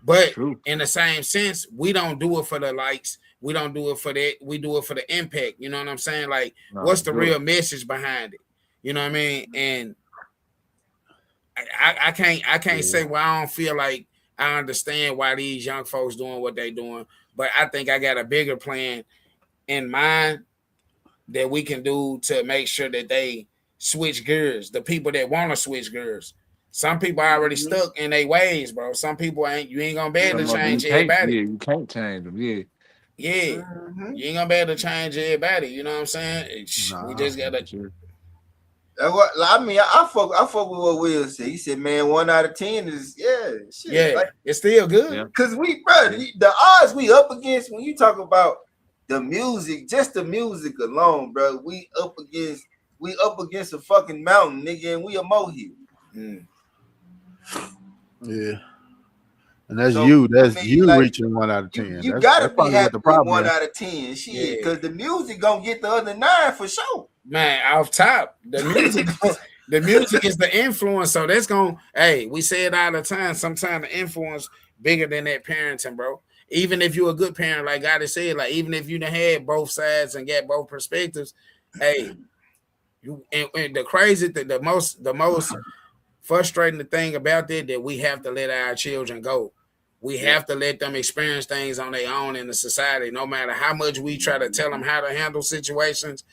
But in the same sense, we don't do it for the likes. We don't do it for that. We do it for the impact. You know what I'm saying? Like, what's the real message behind it? You know what I mean? And I can't say why I don't feel like I understand why these young folks doing what they doing, but I think I got a bigger plan in mind that we can do to make sure that they switch gears. The people that want to switch gears. Some people are already stuck in their ways, bro. Some people ain't. You ain't gonna be able to change everybody. Yeah, you can't change them. Yeah. Yeah, you ain't gonna be able to change everybody. You know what I'm saying? We just gotta. I mean, I fuck with what Will said. He said, "Man, 1 out of 10 is shit. Yeah, like, it's still good. Cause the odds we up against when you talk about the music, just the music alone, bro. We up against a fucking mountain, nigga, and we a molehill. Yeah. And that's you like, reaching 1 out of 10. You gotta be happy with 1 out of 10, shit, because the music gonna get the other 9 for sure. Man, off top, the music is the influence. So that's gonna. Hey, we say it all the time. Sometimes the influence bigger than that parenting, bro. Even if you're a good parent, like God has said, like even if you done had both sides and get both perspectives, hey, you and the crazy thing, the most frustrating thing about that we have to let our children go. We have to let them experience things on their own in the society. No matter how much we try to tell them how to handle situations,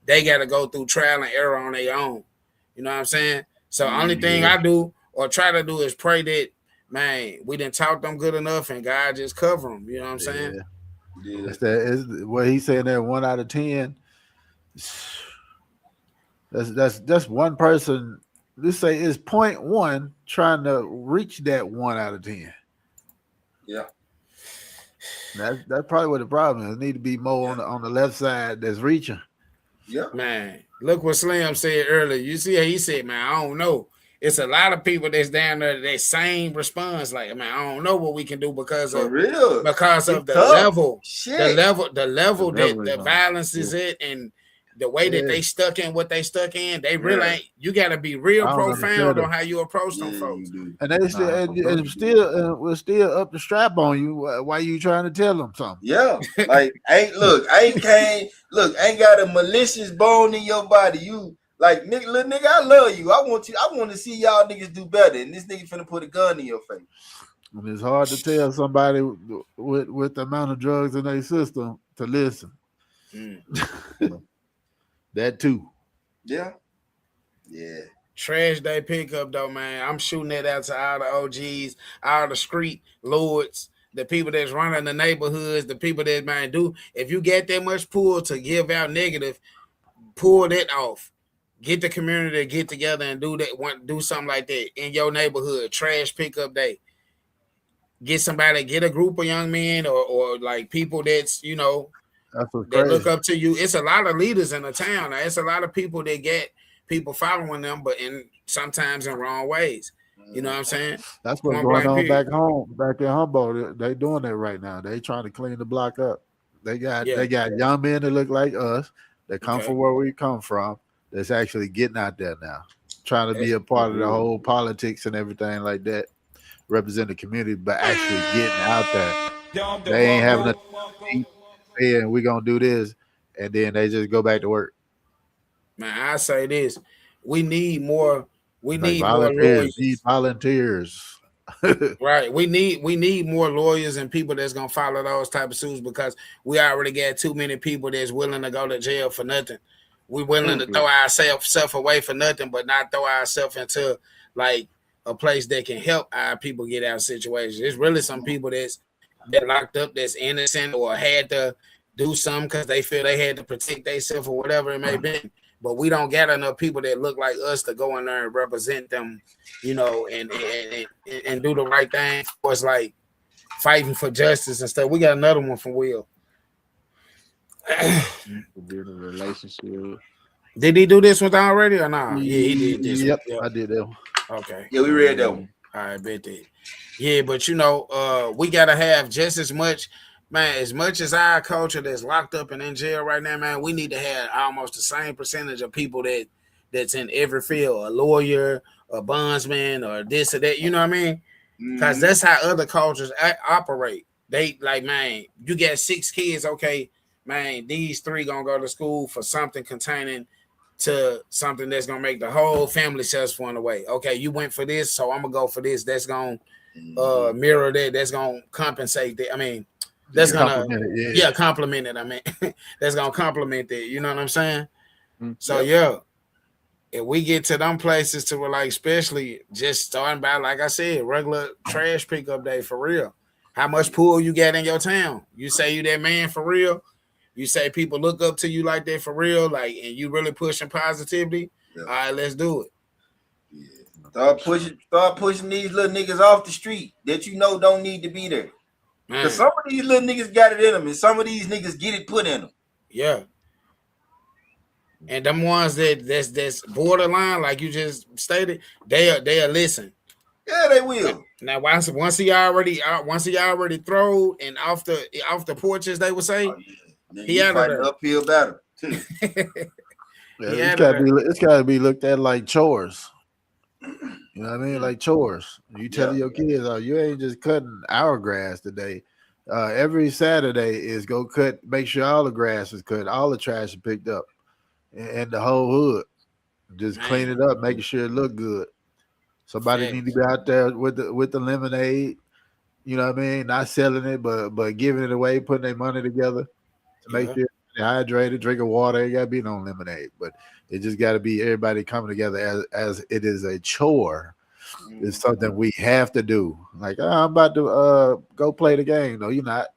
they got to go through trial and error on their own. You know what I'm saying? So only thing I do or try to do is pray that, man, we didn't taught them good enough and God just cover them. You know what I'm saying? Yeah. Is what he's saying there, 1 out of 10. That's one person. Let's say it's 0.1 trying to reach that 1 out of 10. Yeah. That's probably what the problem is. There need to be more on the left side that's reaching. Yeah. Man, look what Slim said earlier. You see how he said, man, I don't know. It's a lot of people that's down there that same response, like, man, I don't know what we can do because of the level, the level that the violence is at, and the way that they stuck in what they stuck in. They really ain't. You got to be real profound on how you approach them folks. And they we're still up the strap on you. Why you trying to tell them something? Yeah, like ain't got a malicious bone in your body. You like little nigga, I love you. I want to see y'all niggas do better. And this nigga finna put a gun in your face. And it's hard to tell somebody with the amount of drugs in their system to listen. That too. Yeah. Trash day pickup though, man. I'm shooting that out to all the OGs, all the street lords, the people that's running the neighborhoods, the people that man do. If you get that much pull to give out negative, pull that off. Get the community to get together and do something like that in your neighborhood. Trash pickup day. Get a group of young men or like people that's that look up to you. It's a lot of leaders in the town. It's a lot of people that get people following them, but sometimes in wrong ways. You know what I'm saying? That's what's going on back in Humboldt. They doing that right now. They trying to clean the block up. They got young men that look like us that come from where we come from. That's actually getting out there now, trying to be a part of the whole politics and everything like that, represent the community, but actually getting out there. They ain't having a and we're gonna do this, and then they just go back to work. Man, I say this: we need more. We need volunteers. more Volunteers. Right. We need more lawyers and people that's gonna follow those type of suits, because we already got too many people that's willing to go to jail for nothing. We willing to throw ourselves away for nothing, but not throw ourselves into like a place that can help our people get out of situations. There's really some people that's locked up that's innocent or had to do something because they feel they had to protect themselves or whatever it may be. But we don't get enough people that look like us to go in there and represent them, and do the right thing. It's like fighting for justice and stuff. We got another one from Will. Relationship. Did he do this one already or not? Yeah, he did this. Yep, I did that one. Okay. Yeah, we read that one. All right, bet that. Yeah, but we gotta have just as much, man, as much as our culture that's locked up and in jail right now, man. We need to have almost the same percentage of people that's in every field, a lawyer, a bondsman, or this or that. You know what I mean? Because that's how other cultures operate. They like, man, you got 6 kids, okay, man, these 3 gonna go to school for something containing to something that's gonna make the whole family successful in a way. Okay, you went for this, so I'm gonna go for this. That's gonna mirror that. That's gonna compensate that. I mean, that's gonna compliment it. I mean, that's gonna complement that. You know what I'm saying? So if we get to them places to where, like, especially just starting by, like I said, regular trash pickup day for real. How much pool you got in your town? You say you that man for real? You say people look up to you like that for real, like, and you really pushing positivity? All right, let's do it. Start pushing these little niggas off the street that you know don't need to be there. Because some of these little niggas got it in them, and some of these niggas get it put in them. Yeah. And them ones that's borderline, like you just stated, they'll listen. Yeah, they will. Now once he already throwed and off the porches, they would say, he had an uphill battle too. It's gotta be looked at like chores. You know what I mean? Like chores. You tell your kids, oh, you ain't just cutting our grass today. Every Saturday is go cut, make sure all the grass is cut, all the trash is picked up, and the whole hood. Just clean it up, making sure it look good. Somebody need to be out there with the lemonade. You know what I mean? Not selling it, but giving it away, putting their money together to make sure they're hydrated, drinking water. It gotta be no lemonade, but it just gotta be everybody coming together as it is a chore. It's something we have to do. Like, oh, I'm about to go play the game. No, you're not.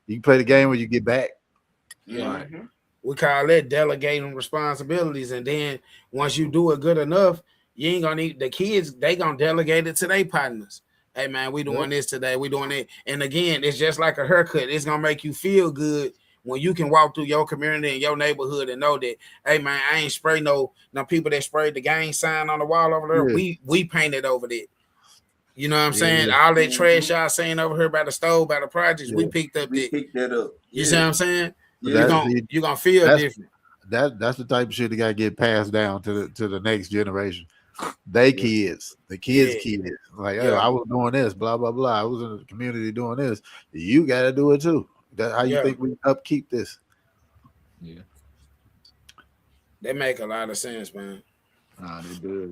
You can play the game when you get back. Right. We call that delegating responsibilities, and then once you do it good enough, you ain't gonna need the kids. They gonna delegate it to their partners. Hey man, we doing this today. We doing it. And again, it's just like a haircut. It's gonna make you feel good when you can walk through your community and your neighborhood and know that, hey man, I ain't spray no people that sprayed the gang sign on the wall over there. We painted over that. You know what I'm saying? All that trash y'all saying over here by the stove, by the projects, we picked up that. Picked that up. You see what I'm saying? You're gonna feel different. That's the type of shit that gotta get passed down to the next generation. They kids, the kids. Like, oh, I was doing this, blah blah blah. I was in the community doing this. You gotta do it too. That's how you think we upkeep this. Yeah, they make a lot of sense, man. They do.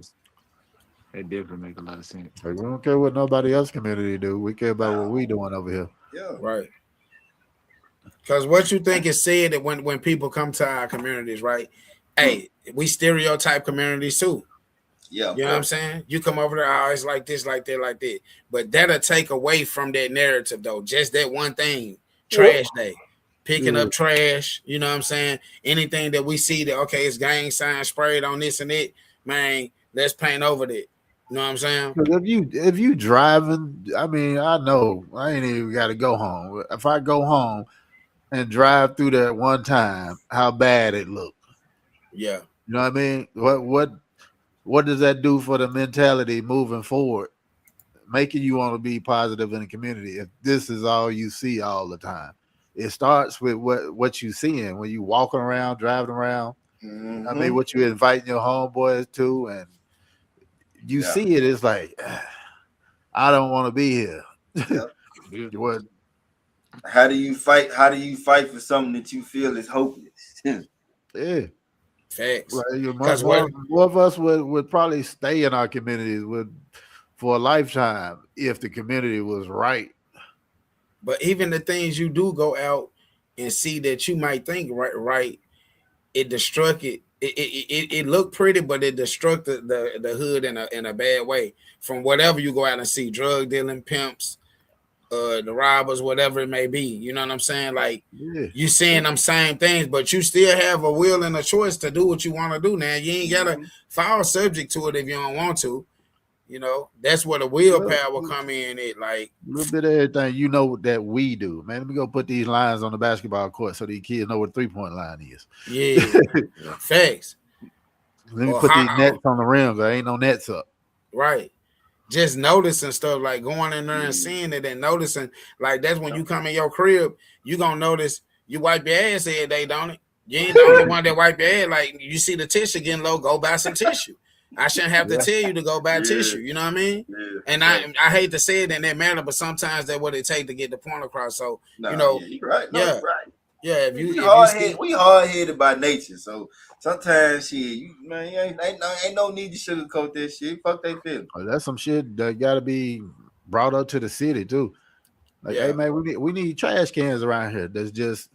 They definitely make a lot of sense. Like, we don't care what nobody else community do. We care about what we doing over here. Yeah, right. Because what you think is said that when people come to our communities, right? Hey, we stereotype communities too. Yeah, you know what I'm saying? You come over there, oh, it's like this, like that, like that. But that'll take away from that narrative, though. Just that one thing, trash day, picking up trash. You know what I'm saying? Anything that we see that, okay, it's gang sign sprayed on this and that, man, let's paint over that. You know what I'm saying? If you driving, I mean, I know I ain't even got to go home. If I go home and drive through that one time, how bad it look. Yeah. You know what I mean? What does that do for the mentality moving forward? Making you want to be positive in the community if this is all you see all the time. It starts with what you seeing when you walking around, driving around. I mean, what you inviting your homeboys to, and you see it, it's like, I don't want to be here. What? How do you fight? How do you fight for something that you feel is hopeless? Yeah. Facts. More of us would probably stay in our communities for a lifetime if the community was right. But even the things you do go out and see that you might think right, it destruct it. It looked pretty, but it destruct the hood in a bad way. From whatever you go out and see, drug dealing, pimps, the robbers, whatever it may be. You know what I'm saying? Like, you seeing them same things, but you still have a will and a choice to do what you want to do. Now, you ain't gotta fall subject to it if you don't want to. You know, that's where the willpower will come in. It like a little bit of everything, you know, that we do. Man, let me go put these lines on the basketball court so these kids know what the 3-point line is. Yeah, facts. Let me put these nets on the rims. There ain't no nets up. Right. Just noticing stuff, like going in there and seeing it and noticing, like that's when you come in your crib, you gonna notice you wipe your ass every day, don't it? You ain't the only one that wipe your ass. Like, you see the tissue getting low, go buy some tissue. I shouldn't have to tell you to go buy tissue. You know what I mean? And I hate to say it in that manner, but sometimes that's what it takes to get the point across. So, you know, you're right. No, you're right. Yeah, we hard headed by nature, so sometimes shit, ain't no need to sugarcoat that shit. Fuck they feel. That's some shit that gotta be brought up to the city too. Like, hey man, we need trash cans around here. That's just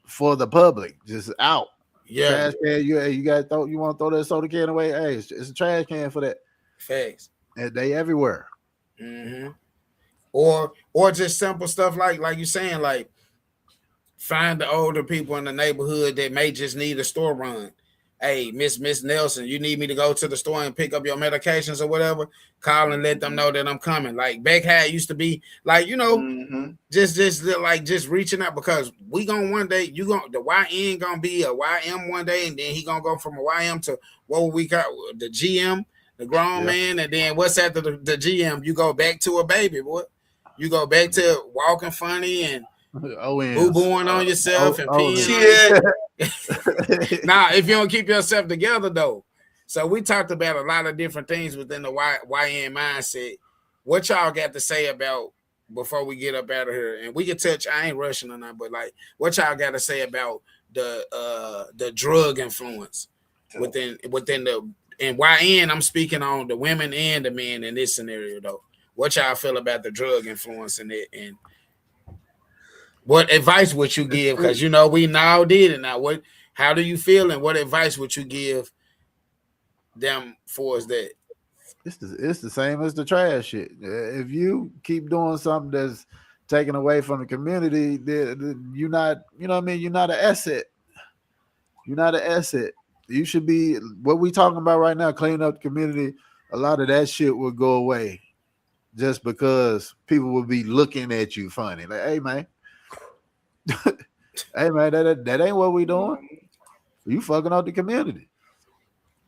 for the public, just out. Yeah, trash can. You got you want to throw that soda can away? Hey, it's a trash can for that. Facts. And they everywhere. Mm-hmm. Or just simple stuff like you saying, like find the older people in the neighborhood that may just need a store run. Hey, Miss Nelson, you need me to go to the store and pick up your medications or whatever? Call and let them know that I'm coming. Like back how it used to be, like just reaching out, because we gonna one day the YN gonna be a YM one day, and then he gonna go from a YM to what we got the GM, the grown man, and then what's after the GM? You go back to a baby, boy. You go back to walking funny and boo-booing on yourself and peeing on Now, if you don't keep yourself together, though. So we talked about a lot of different things within the YN mindset. What y'all got to say about before we get up out of here? And we can touch, I ain't rushing or nothing, but like what y'all got to say about the drug influence within the and YN, I'm speaking on the women and the men in this scenario, though. What y'all feel about the drug influence in it, and what advice would you give? Because we now did it. Now, how do you feel, and what advice would you give them for us that? It's the same as the trash shit. If you keep doing something that's taken away from the community, you're not, you're not an asset. You're not an asset. You should be, what we talking about right now, cleaning up the community, a lot of that shit will go away just because people will be looking at you funny. Like, hey, man. Hey, man, that ain't what we doing. You fucking up the community.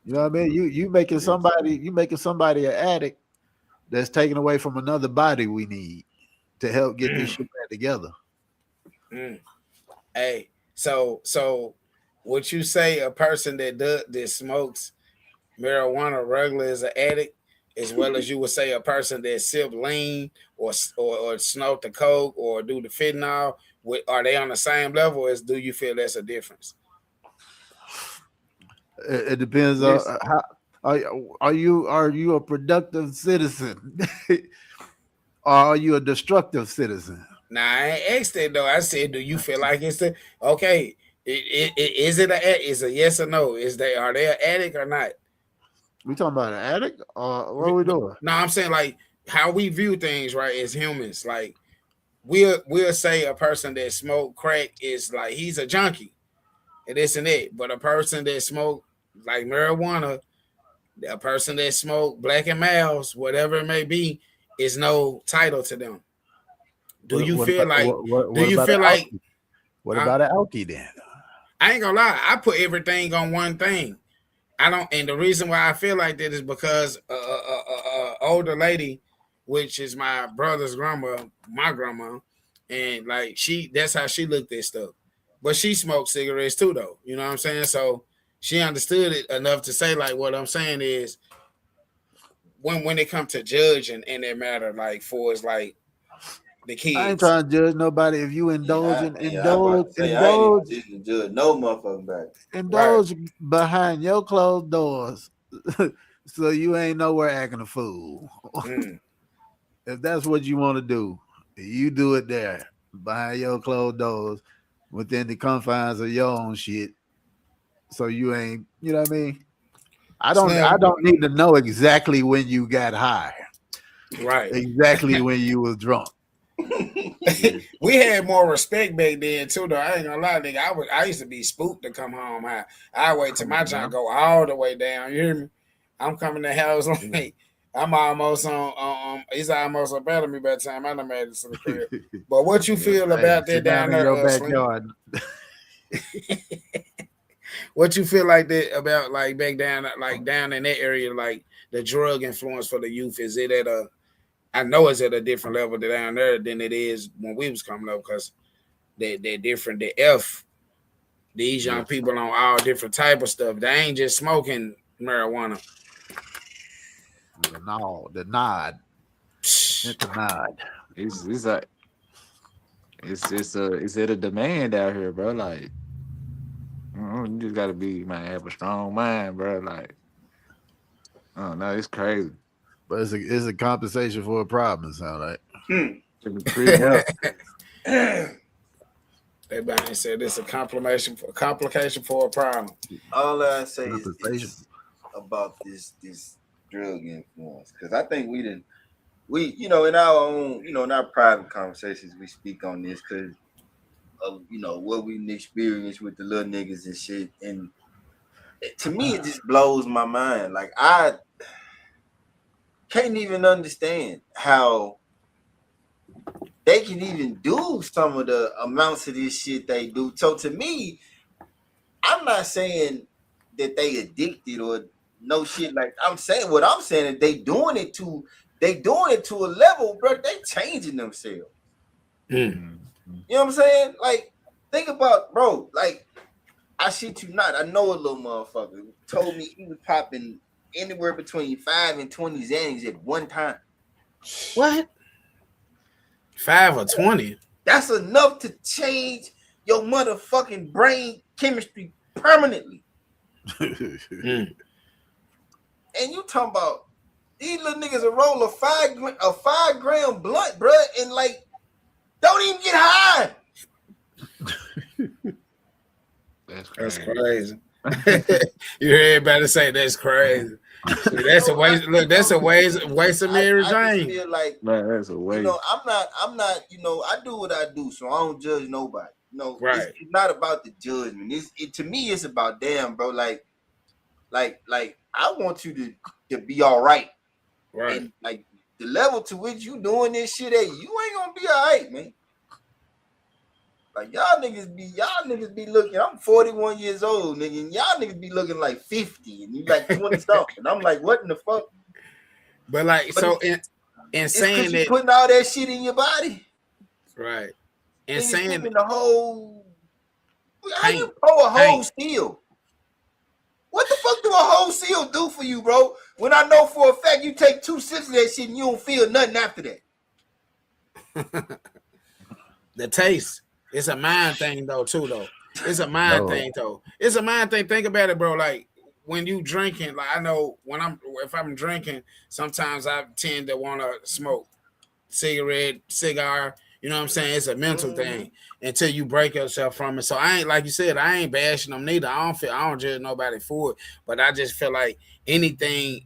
You know what I mean? You making somebody an addict that's taken away from another body we need to help get this shit back together. Hey, so would you say a person that smokes marijuana regular is an addict, as well as you would say a person that sip lean or snort the coke or do the fentanyl? Are they on the same level, or do you feel that's a difference? It depends on how are you a productive citizen or are you a destructive citizen? Nah, I ain't asked that though. I said, do you feel like it's okay? Is it a yes or no? Are they an addict or not? We talking about an addict or what are we doing? No, I'm saying like how we view things, right? As humans, like we'll say a person that smoke crack is like he's a junkie and this and that, but a person that smoke like marijuana, a person that smoke Black and Miles, whatever it may be, is no title to them. Do you feel like? What about an alky then? I ain't gonna lie, I put everything on one thing. I don't, and the reason why I feel like that is because older lady, which is my brother's grandma, my grandma, and like that's how she looked at stuff. But she smoked cigarettes too, though. You know what I'm saying? So she understood it enough to say, like, what I'm saying is when it comes to judging in that matter, like for us, like the kids. I ain't trying to judge nobody. If you indulge judge no motherfucking back. Indulge behind your closed doors, so you ain't nowhere acting a fool. If that's what you want to do, you do it there behind your closed doors, within the confines of your own shit. So you ain't, you know what I mean? I don't need to know exactly when you got high, right? Exactly when you was drunk. We had more respect back then too, though. I ain't gonna lie, nigga. I used to be spooked to come home. I wait till my joint go all the way down. You hear me? I'm coming to the house like I'm almost on. He's almost up out of me by the time I done made it to the crib. But what you feel about that down there, your backyard? What you feel like that about like back down, like down in that area, like the drug influence for the youth? Is it at a? I know it's at a different level down there than it is when we was coming up, because they're different. These young people on all different type of stuff. They ain't just smoking marijuana. No, the nod. It's a nod. It's like It's at a demand out here, bro. Like, you just gotta have a strong mind, bro. Like, oh no, it's crazy. But it's a compensation for a problem. It sounds like. Pretty much. Everybody said it's a complication for a problem. All I say is about this drug influence, because I think we in our own, in our private conversations, we speak on this because of what we experienced with the little niggas and shit. And to me, it just blows my mind. Like, I can't even understand how they can even do some of the amounts of this shit they do. So to me, I'm not saying that they addicted or no shit. Like, I'm saying is they doing it to a level, bro. They changing themselves. Mm. You know what I'm saying? Like, think about, bro. Like, I shit you not. I know a little motherfucker told me he was popping anywhere between 5 and 20 Xannies at one time. What? 5 or 20? That's enough to change your motherfucking brain chemistry permanently. Mm. And you talking about these little niggas a roll a 5 gram blunt, bro, and like don't even get high. That's crazy. You hear everybody say that's crazy. That's a waste. Look, that's a waste of Mary Jane. I feel like, man, that's a waste. I'm not. I do what I do, so I don't judge nobody. Right. It's not about the judgment. To me, it's about damn, bro. Like I want you to be all right. Right. And like the level to which you doing this shit at, you ain't gonna be all right, man. Like y'all niggas be looking. I'm 41 years old, nigga, and y'all niggas be looking like 50, and you like 20 something. I'm like, what in the fuck? But like, so in saying that, putting all that shit in your body, right? And saying the whole, how you pour a whole seal? What the fuck do a whole seal do for you, bro? When I know for a fact you take 2 sips of that shit and you don't feel nothing after that. The taste. It's a mind thing though, too, though. It's a mind thing, though. It's a mind thing. Think about it, bro. Like when you drinking, like I know if I'm drinking, sometimes I tend to want to smoke cigar. You know what I'm saying? It's a mental thing until you break yourself from it. So I ain't, like you said, I ain't bashing them neither. I don't judge nobody for it, but I just feel like anything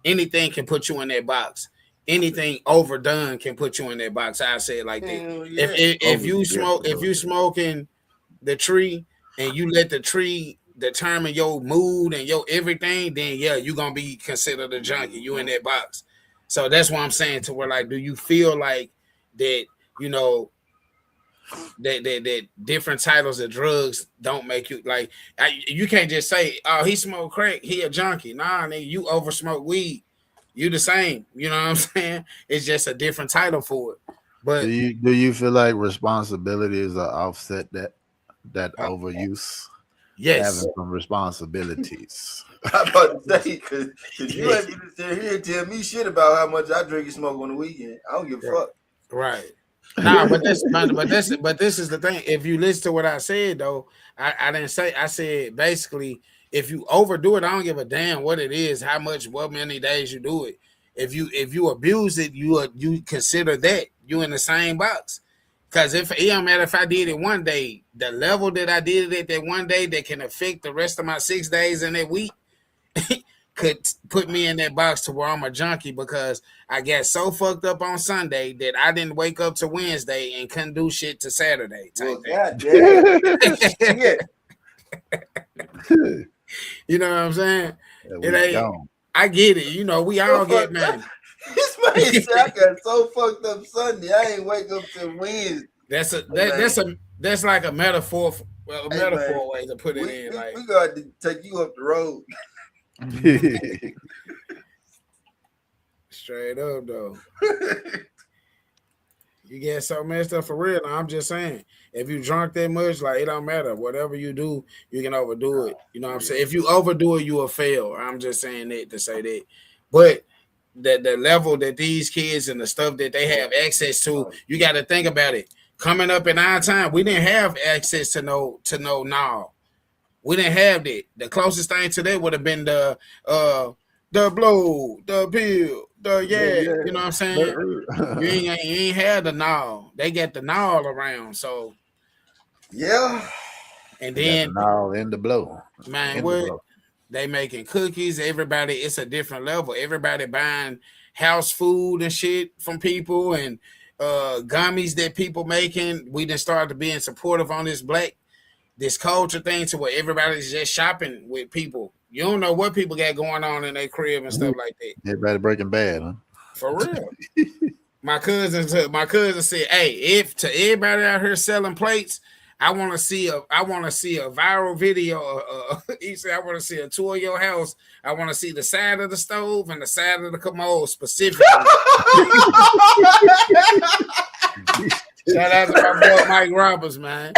can put you in that box. Anything overdone can put you in that box. I say it like that. Yeah. If you smoking the tree and you let the tree determine your mood and your everything, then yeah, you're gonna be considered a junkie. You in that box. So that's what I'm saying to where, like, do you feel like that, that different titles of drugs don't make you like, you can't just say, oh, he smoked crack, he a junkie. Nah, nigga, you over smoke weed. You the same, you know what I'm saying? It's just a different title for it. But do you feel like responsibility is an offset that overuse? Yes, having some responsibilities. I'm about to say, because you ain't gonna sit here and tell me shit about how much I drink and smoke on the weekend. I don't give a fuck. Right. Nah, but this is the thing. If you listen to what I said though, I didn't say. I said basically, if you overdo it, I don't give a damn what it is, what many days you do it. If you abuse it, you consider that you in the same box. Because it don't matter if I did it one day, the level that I did it at that one day that can affect the rest of my 6 days in that week could put me in that box to where I'm a junkie, because I got so fucked up on Sunday that I didn't wake up to Wednesday and couldn't do shit to Saturday. Well, goddamn. Yeah. You know what I'm saying? I get it. We all get mad. This man said I got so fucked up Sunday, I ain't wake up till Wednesday. That's like a metaphor. Metaphor way to put it in. We got to take you up the road. Straight up though. You get so messed up for real. I'm just saying, if you drunk that much, like, it don't matter. Whatever you do, you can overdo it. You know what I'm saying? If you overdo it, you will fail. I'm just saying that to say that. But the level that these kids and the stuff that they have access to, you got to think about it. Coming up in our time, we didn't have access to no now. We didn't have that. The closest thing to that would have been the blow, the pill, you know what I'm saying? you ain't had the now. They got the now all around. Yeah. And then now in the blow. Man, what they making cookies, everybody, it's a different level. Everybody buying house food and shit from people and gummies that people making. We done started being supportive on this culture thing to where everybody's just shopping with people. You don't know what people got going on in their crib and stuff like that. Everybody Breaking Bad, huh? For real. My cousin said, "Hey, if to everybody out here selling plates, I want to see a viral video. He said, I want to see a tour of your house. I want to see the side of the stove and the side of the commode specifically." Shout out to my boy Mike Roberts, man.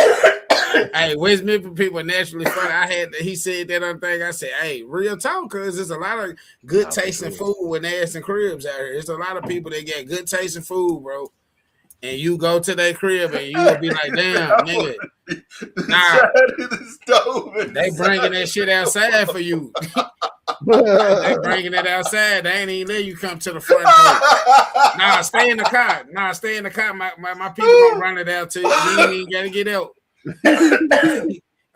Hey, West Memphis people naturally funny. He said that other thing. I said, hey, real talk, cause there's a lot of good tasting food with ass and cribs out here. There's a lot of people that get good tasting food, bro. And you go to their crib and you will be like, damn, nigga. Nah, they bringing that shit outside for you. They bringing it outside. They ain't even let you come to the front door. Nah, stay in the car. My people gonna run it out to you. You ain't even gotta get out.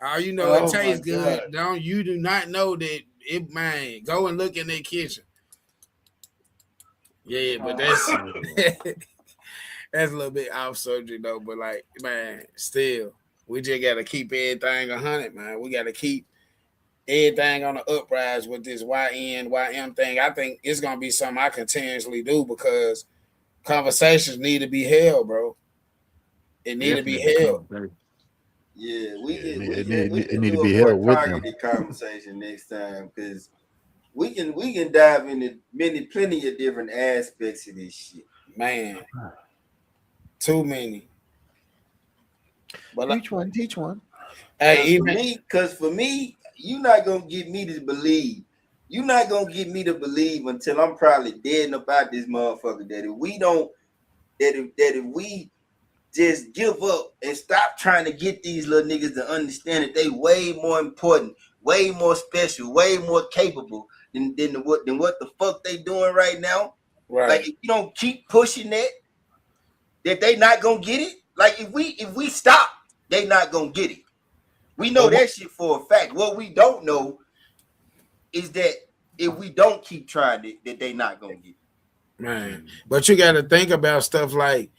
Oh, you know it tastes good. You do not know that it, man. Go and look in their kitchen. Yeah, but that's that's a little bit off subject though. But like, man, still, we just gotta keep everything 100, man. We gotta keep everything on the uprise with this YM thing. I think it's gonna be something I continuously do because conversations need to be held, bro. It need to be held. Yeah, we need to be held with them. Conversation next time because we can dive into plenty of different aspects of this shit. Man, too many. But teach one. Hey, for me, you're not gonna get me to believe. You're not gonna get me to believe until I'm probably dead and about this motherfucker. That if we just give up and stop trying to get these little niggas to understand that they way more important, way more special, way more capable than what the fuck they doing right now. Right. Like if you don't keep pushing that they not gonna get it. Like if we stop, they not gonna get it. We know that shit for a fact. What we don't know is that if we don't keep trying it, that they not gonna get it. Man, but you got to think about stuff like,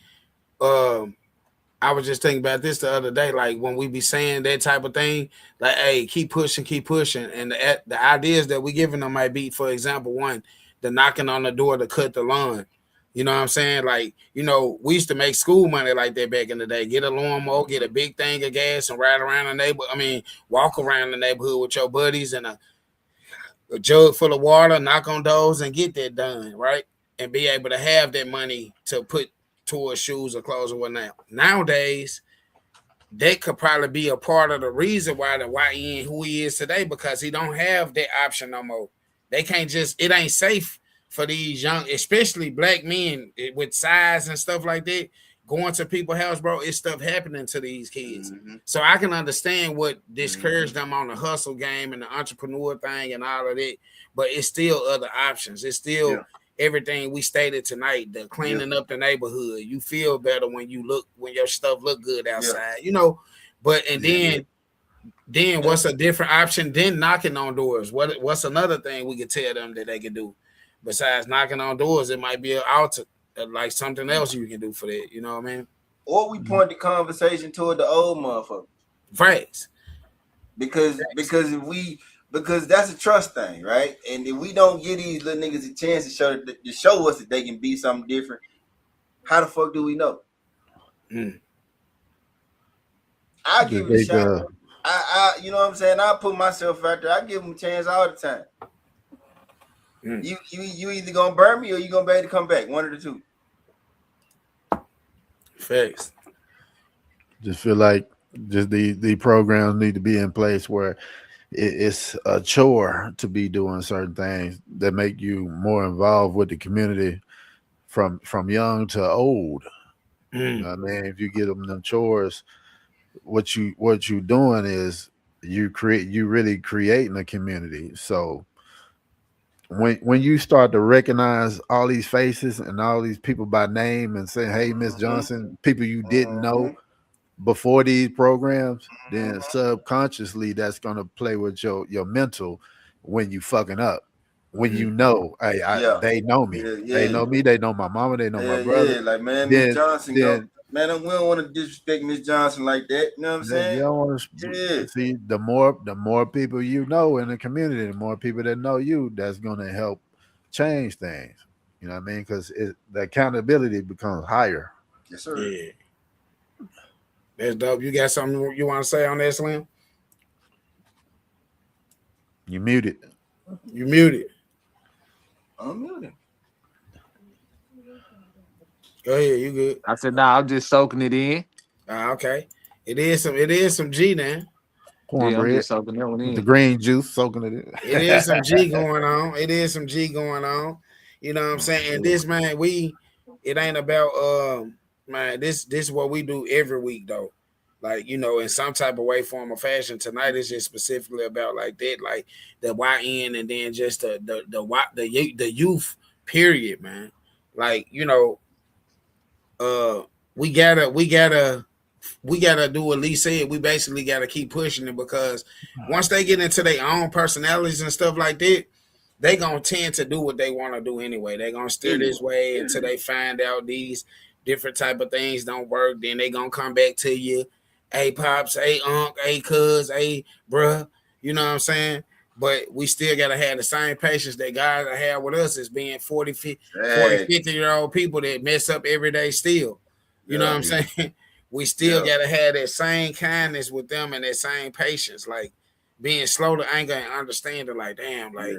I was just thinking about this the other day. Like when we be saying that type of thing, like, hey, keep pushing, and the ideas that we giving them might be, for example, one, the knocking on the door to cut the lawn. You know what I'm saying? Like, you know, we used to make school money like that back in the day. Get a lawnmower, get a big thing of gas, and ride around walk around the neighborhood with your buddies and a jug full of water, knock on doors, and get that done, right? And be able to have that money to put towards shoes or clothes or whatnot. Nowadays, that could probably be a part of the reason why the YN who he is today, because he don't have that option no more. They can't just, it ain't safe for these young, especially black men with size and stuff like that, going to people's house, bro. It's stuff happening to these kids. Mm-hmm. So I can understand what discouraged them on the hustle game and the entrepreneur thing and all of that, but it's still other options. It's still everything we stated tonight, the cleaning up the neighborhood. You feel better when your stuff look good outside, you know. But then what's a different option than knocking on doors? What's another thing we could tell them that they can do besides knocking on doors? It might be an altar, like something else you can do for that. You know what I mean? Or we point the conversation toward the old motherfucker. Facts. Because that's a trust thing, right? And if we don't give these little niggas a chance to show us that they can be something different, how the fuck do we know? I give it a shot. I you know what I'm saying? I put myself out there. I give them a chance all the time. You either gonna burn me or you gonna be able to come back. One of the two. Facts. Just feel like the programs need to be in place where it's a chore to be doing certain things that make you more involved with the community from young to old. You know what I mean? If you get them chores, what you doing is you really creating a community. So when you start to recognize all these faces and all these people by name and saying, "Hey, Miss Johnson," people you didn't know before these programs, then subconsciously that's gonna play with your mental when you fucking up. When you know, hey, they know me, they know me, they know my mama, they know my brother. Like, man, Miss Then Johnson, then man, we don't want to disrespect Miss Johnson like that. You know what I'm saying? you don't want to see the more people you know in the community, the more people that know you, that's gonna help change things. You know what I mean? Because the accountability becomes higher. Yes, sir. Yeah. That's dope. You got something you want to say on that, Slim? You muted. You muted. I'm muted. Go ahead, you good. I said, nah, I'm just soaking it in. Okay. It is some G now. Cornbread. Yeah, I'm just soaking that one in. With the green juice, soaking it in. It is some G going on. It is some G going on. You know what I'm saying? And this, man, it ain't about man, this is what we do every week though. Like, you know, in some type of way, form, or fashion. Tonight is just specifically about like that, like the YN, and then just the youth period, man. Like, you know, we gotta do what Lee said. We basically gotta keep pushing it, because once they get into their own personalities and stuff like that, they gonna tend to do what they want to do anyway. They gonna steer this way until they find out these different type of things don't work. Then they gonna come back to you, hey pops, hey unc, hey cuz, hey bruh. You know what I'm saying? But we still gotta have the same patience that God have with us as being 40, 50-year-old people that mess up every day still. You know what I'm saying? We still gotta have that same kindness with them and that same patience, like being slow to anger and understanding. Like, damn, like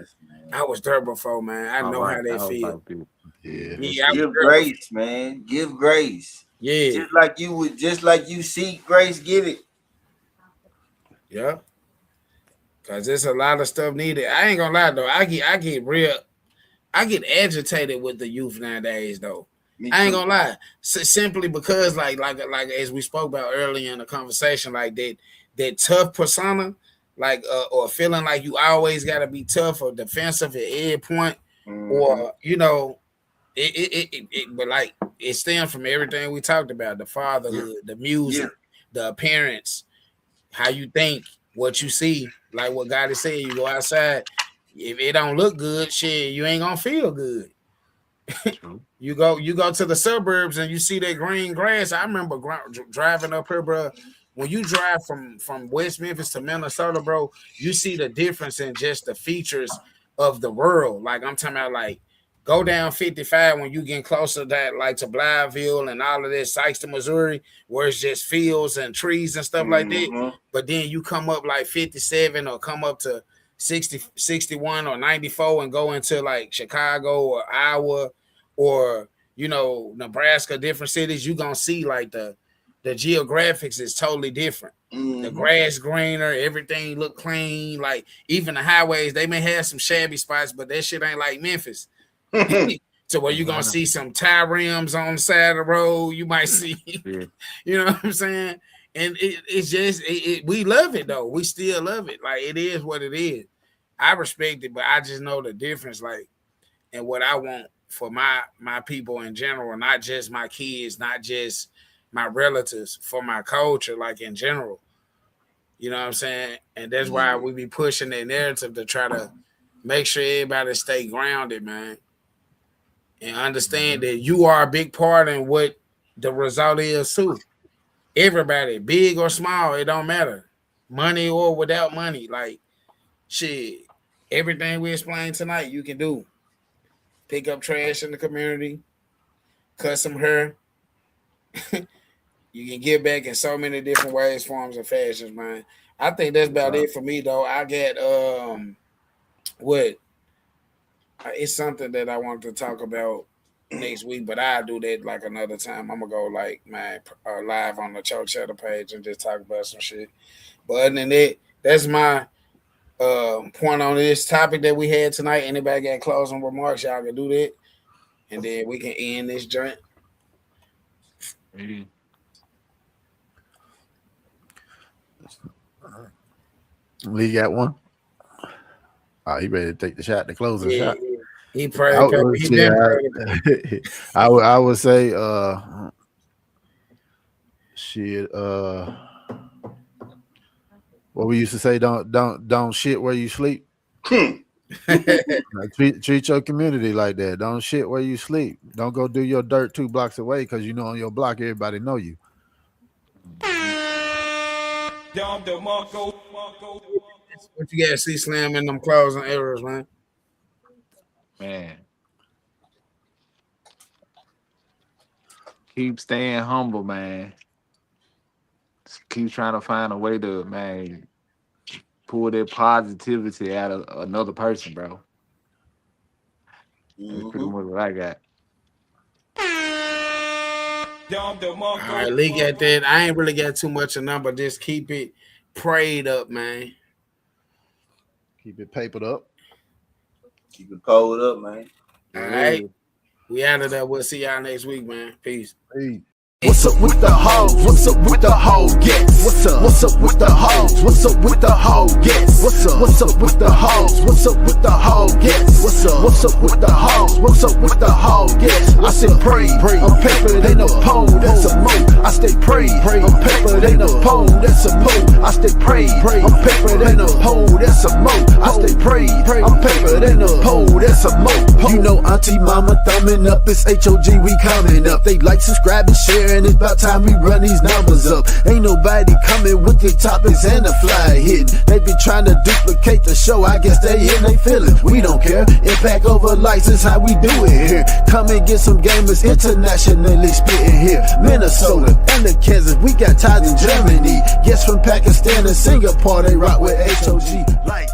I was there before, man. I know how they feel. Give grace, man. Give grace. Yeah, just like you seek grace, give it. Yeah, cause there's a lot of stuff needed. I ain't gonna lie though. I get agitated with the youth nowadays though. I ain't gonna lie. Simply because like as we spoke about earlier in the conversation, like that tough persona, like or feeling like you always gotta be tough or defensive at any point, or you know, but like it stems from everything we talked about: the fatherhood, the music, the appearance, how you think, what you see, like what God is saying. You go outside, if it don't look good, shit, you ain't gonna feel good. You go to the suburbs and you see that green grass. I remember driving up here, bro. When you drive from West Memphis to Minnesota, bro, you see the difference in just the features of the world. Like I'm talking about, like go down 55 when you get closer to that, like to Blytheville and all of this, Sykeston, Missouri, where it's just fields and trees and stuff like that. But then you come up like 57 or come up to 60, 61 or 94 and go into like Chicago or Iowa or, you know, Nebraska, different cities, you're going to see like the geographics is totally different. The grass greener, everything look clean. Like even the highways, they may have some shabby spots, but that shit ain't like Memphis. So where you're going to see some tie rims on the side of the road, you might see, you know what I'm saying? And it's just, we love it though. We still love it. Like it is what it is. I respect it, but I just know the difference, like, and what I want for my people in general, not just my kids, not just my relatives, for my culture, like in general. You know what I'm saying? And that's why we be pushing that narrative to try to make sure everybody stay grounded, man. And understand that you are a big part in what the result is too. Everybody, big or small, it don't matter. Money or without money, like shit. Everything we explained tonight, you can do. Pick up trash in the community, cut some hair. You can give back in so many different ways, forms, and fashions, man. I think that's about it for me, though. I get it's something that I want to talk about next week, but I'll do that like another time. I'm gonna go like live on the Cho Cheddar page and just talk about some shit. But other than that, that's my point on this topic that we had tonight. Anybody got closing remarks, y'all can do that, and then we can end this joint. Maybe. Lee got one. Oh, he ready to take the shot, the closing shot. He prayed. I would say, shit. What we used to say, don't shit where you sleep. Treat your community like that. Don't shit where you sleep. Don't go do your dirt 2 blocks away because you know on your block everybody know you. What you got, C Slam in them closing errors, man? Man. Keep staying humble, man. Keep trying to find a way to, man, pull that positivity out of another person, bro. That's pretty much what I got. All right, Lee got that. I ain't really got too much of number. Just keep it prayed up, man. Keep it papered up. Keep it cold up, man. All right. We out of there. We'll see y'all next week, man. Peace. Peace. What's up with the hoes? What's up with the whole yes? What's up with the hoes? What's up with the whole yes? What's up with the hoes? What's up with the whole yes? What's up with the hoes? What's up with the whole yes? I say pray on paper, they no pole, that's a mo. I stay pray on paper, they no pole, that's a mo. I stay pray on paper, they no pole, that's a mo. I stay pray on paper, they no pole, that's a mo. You know auntie mama thumbing up, it's H.O.G. we coming up. They like, subscribe and share. And it's about time we run these numbers up. Ain't nobody coming with the topics and the fly hit. They be trying to duplicate the show. I guess they in they feeling. We don't care. Impact over license, how we do it here. Come and get some gamers internationally spitting here. Minnesota and the Kansas. We got ties in Germany. Yes, from Pakistan and Singapore. They rock with H.O.G. like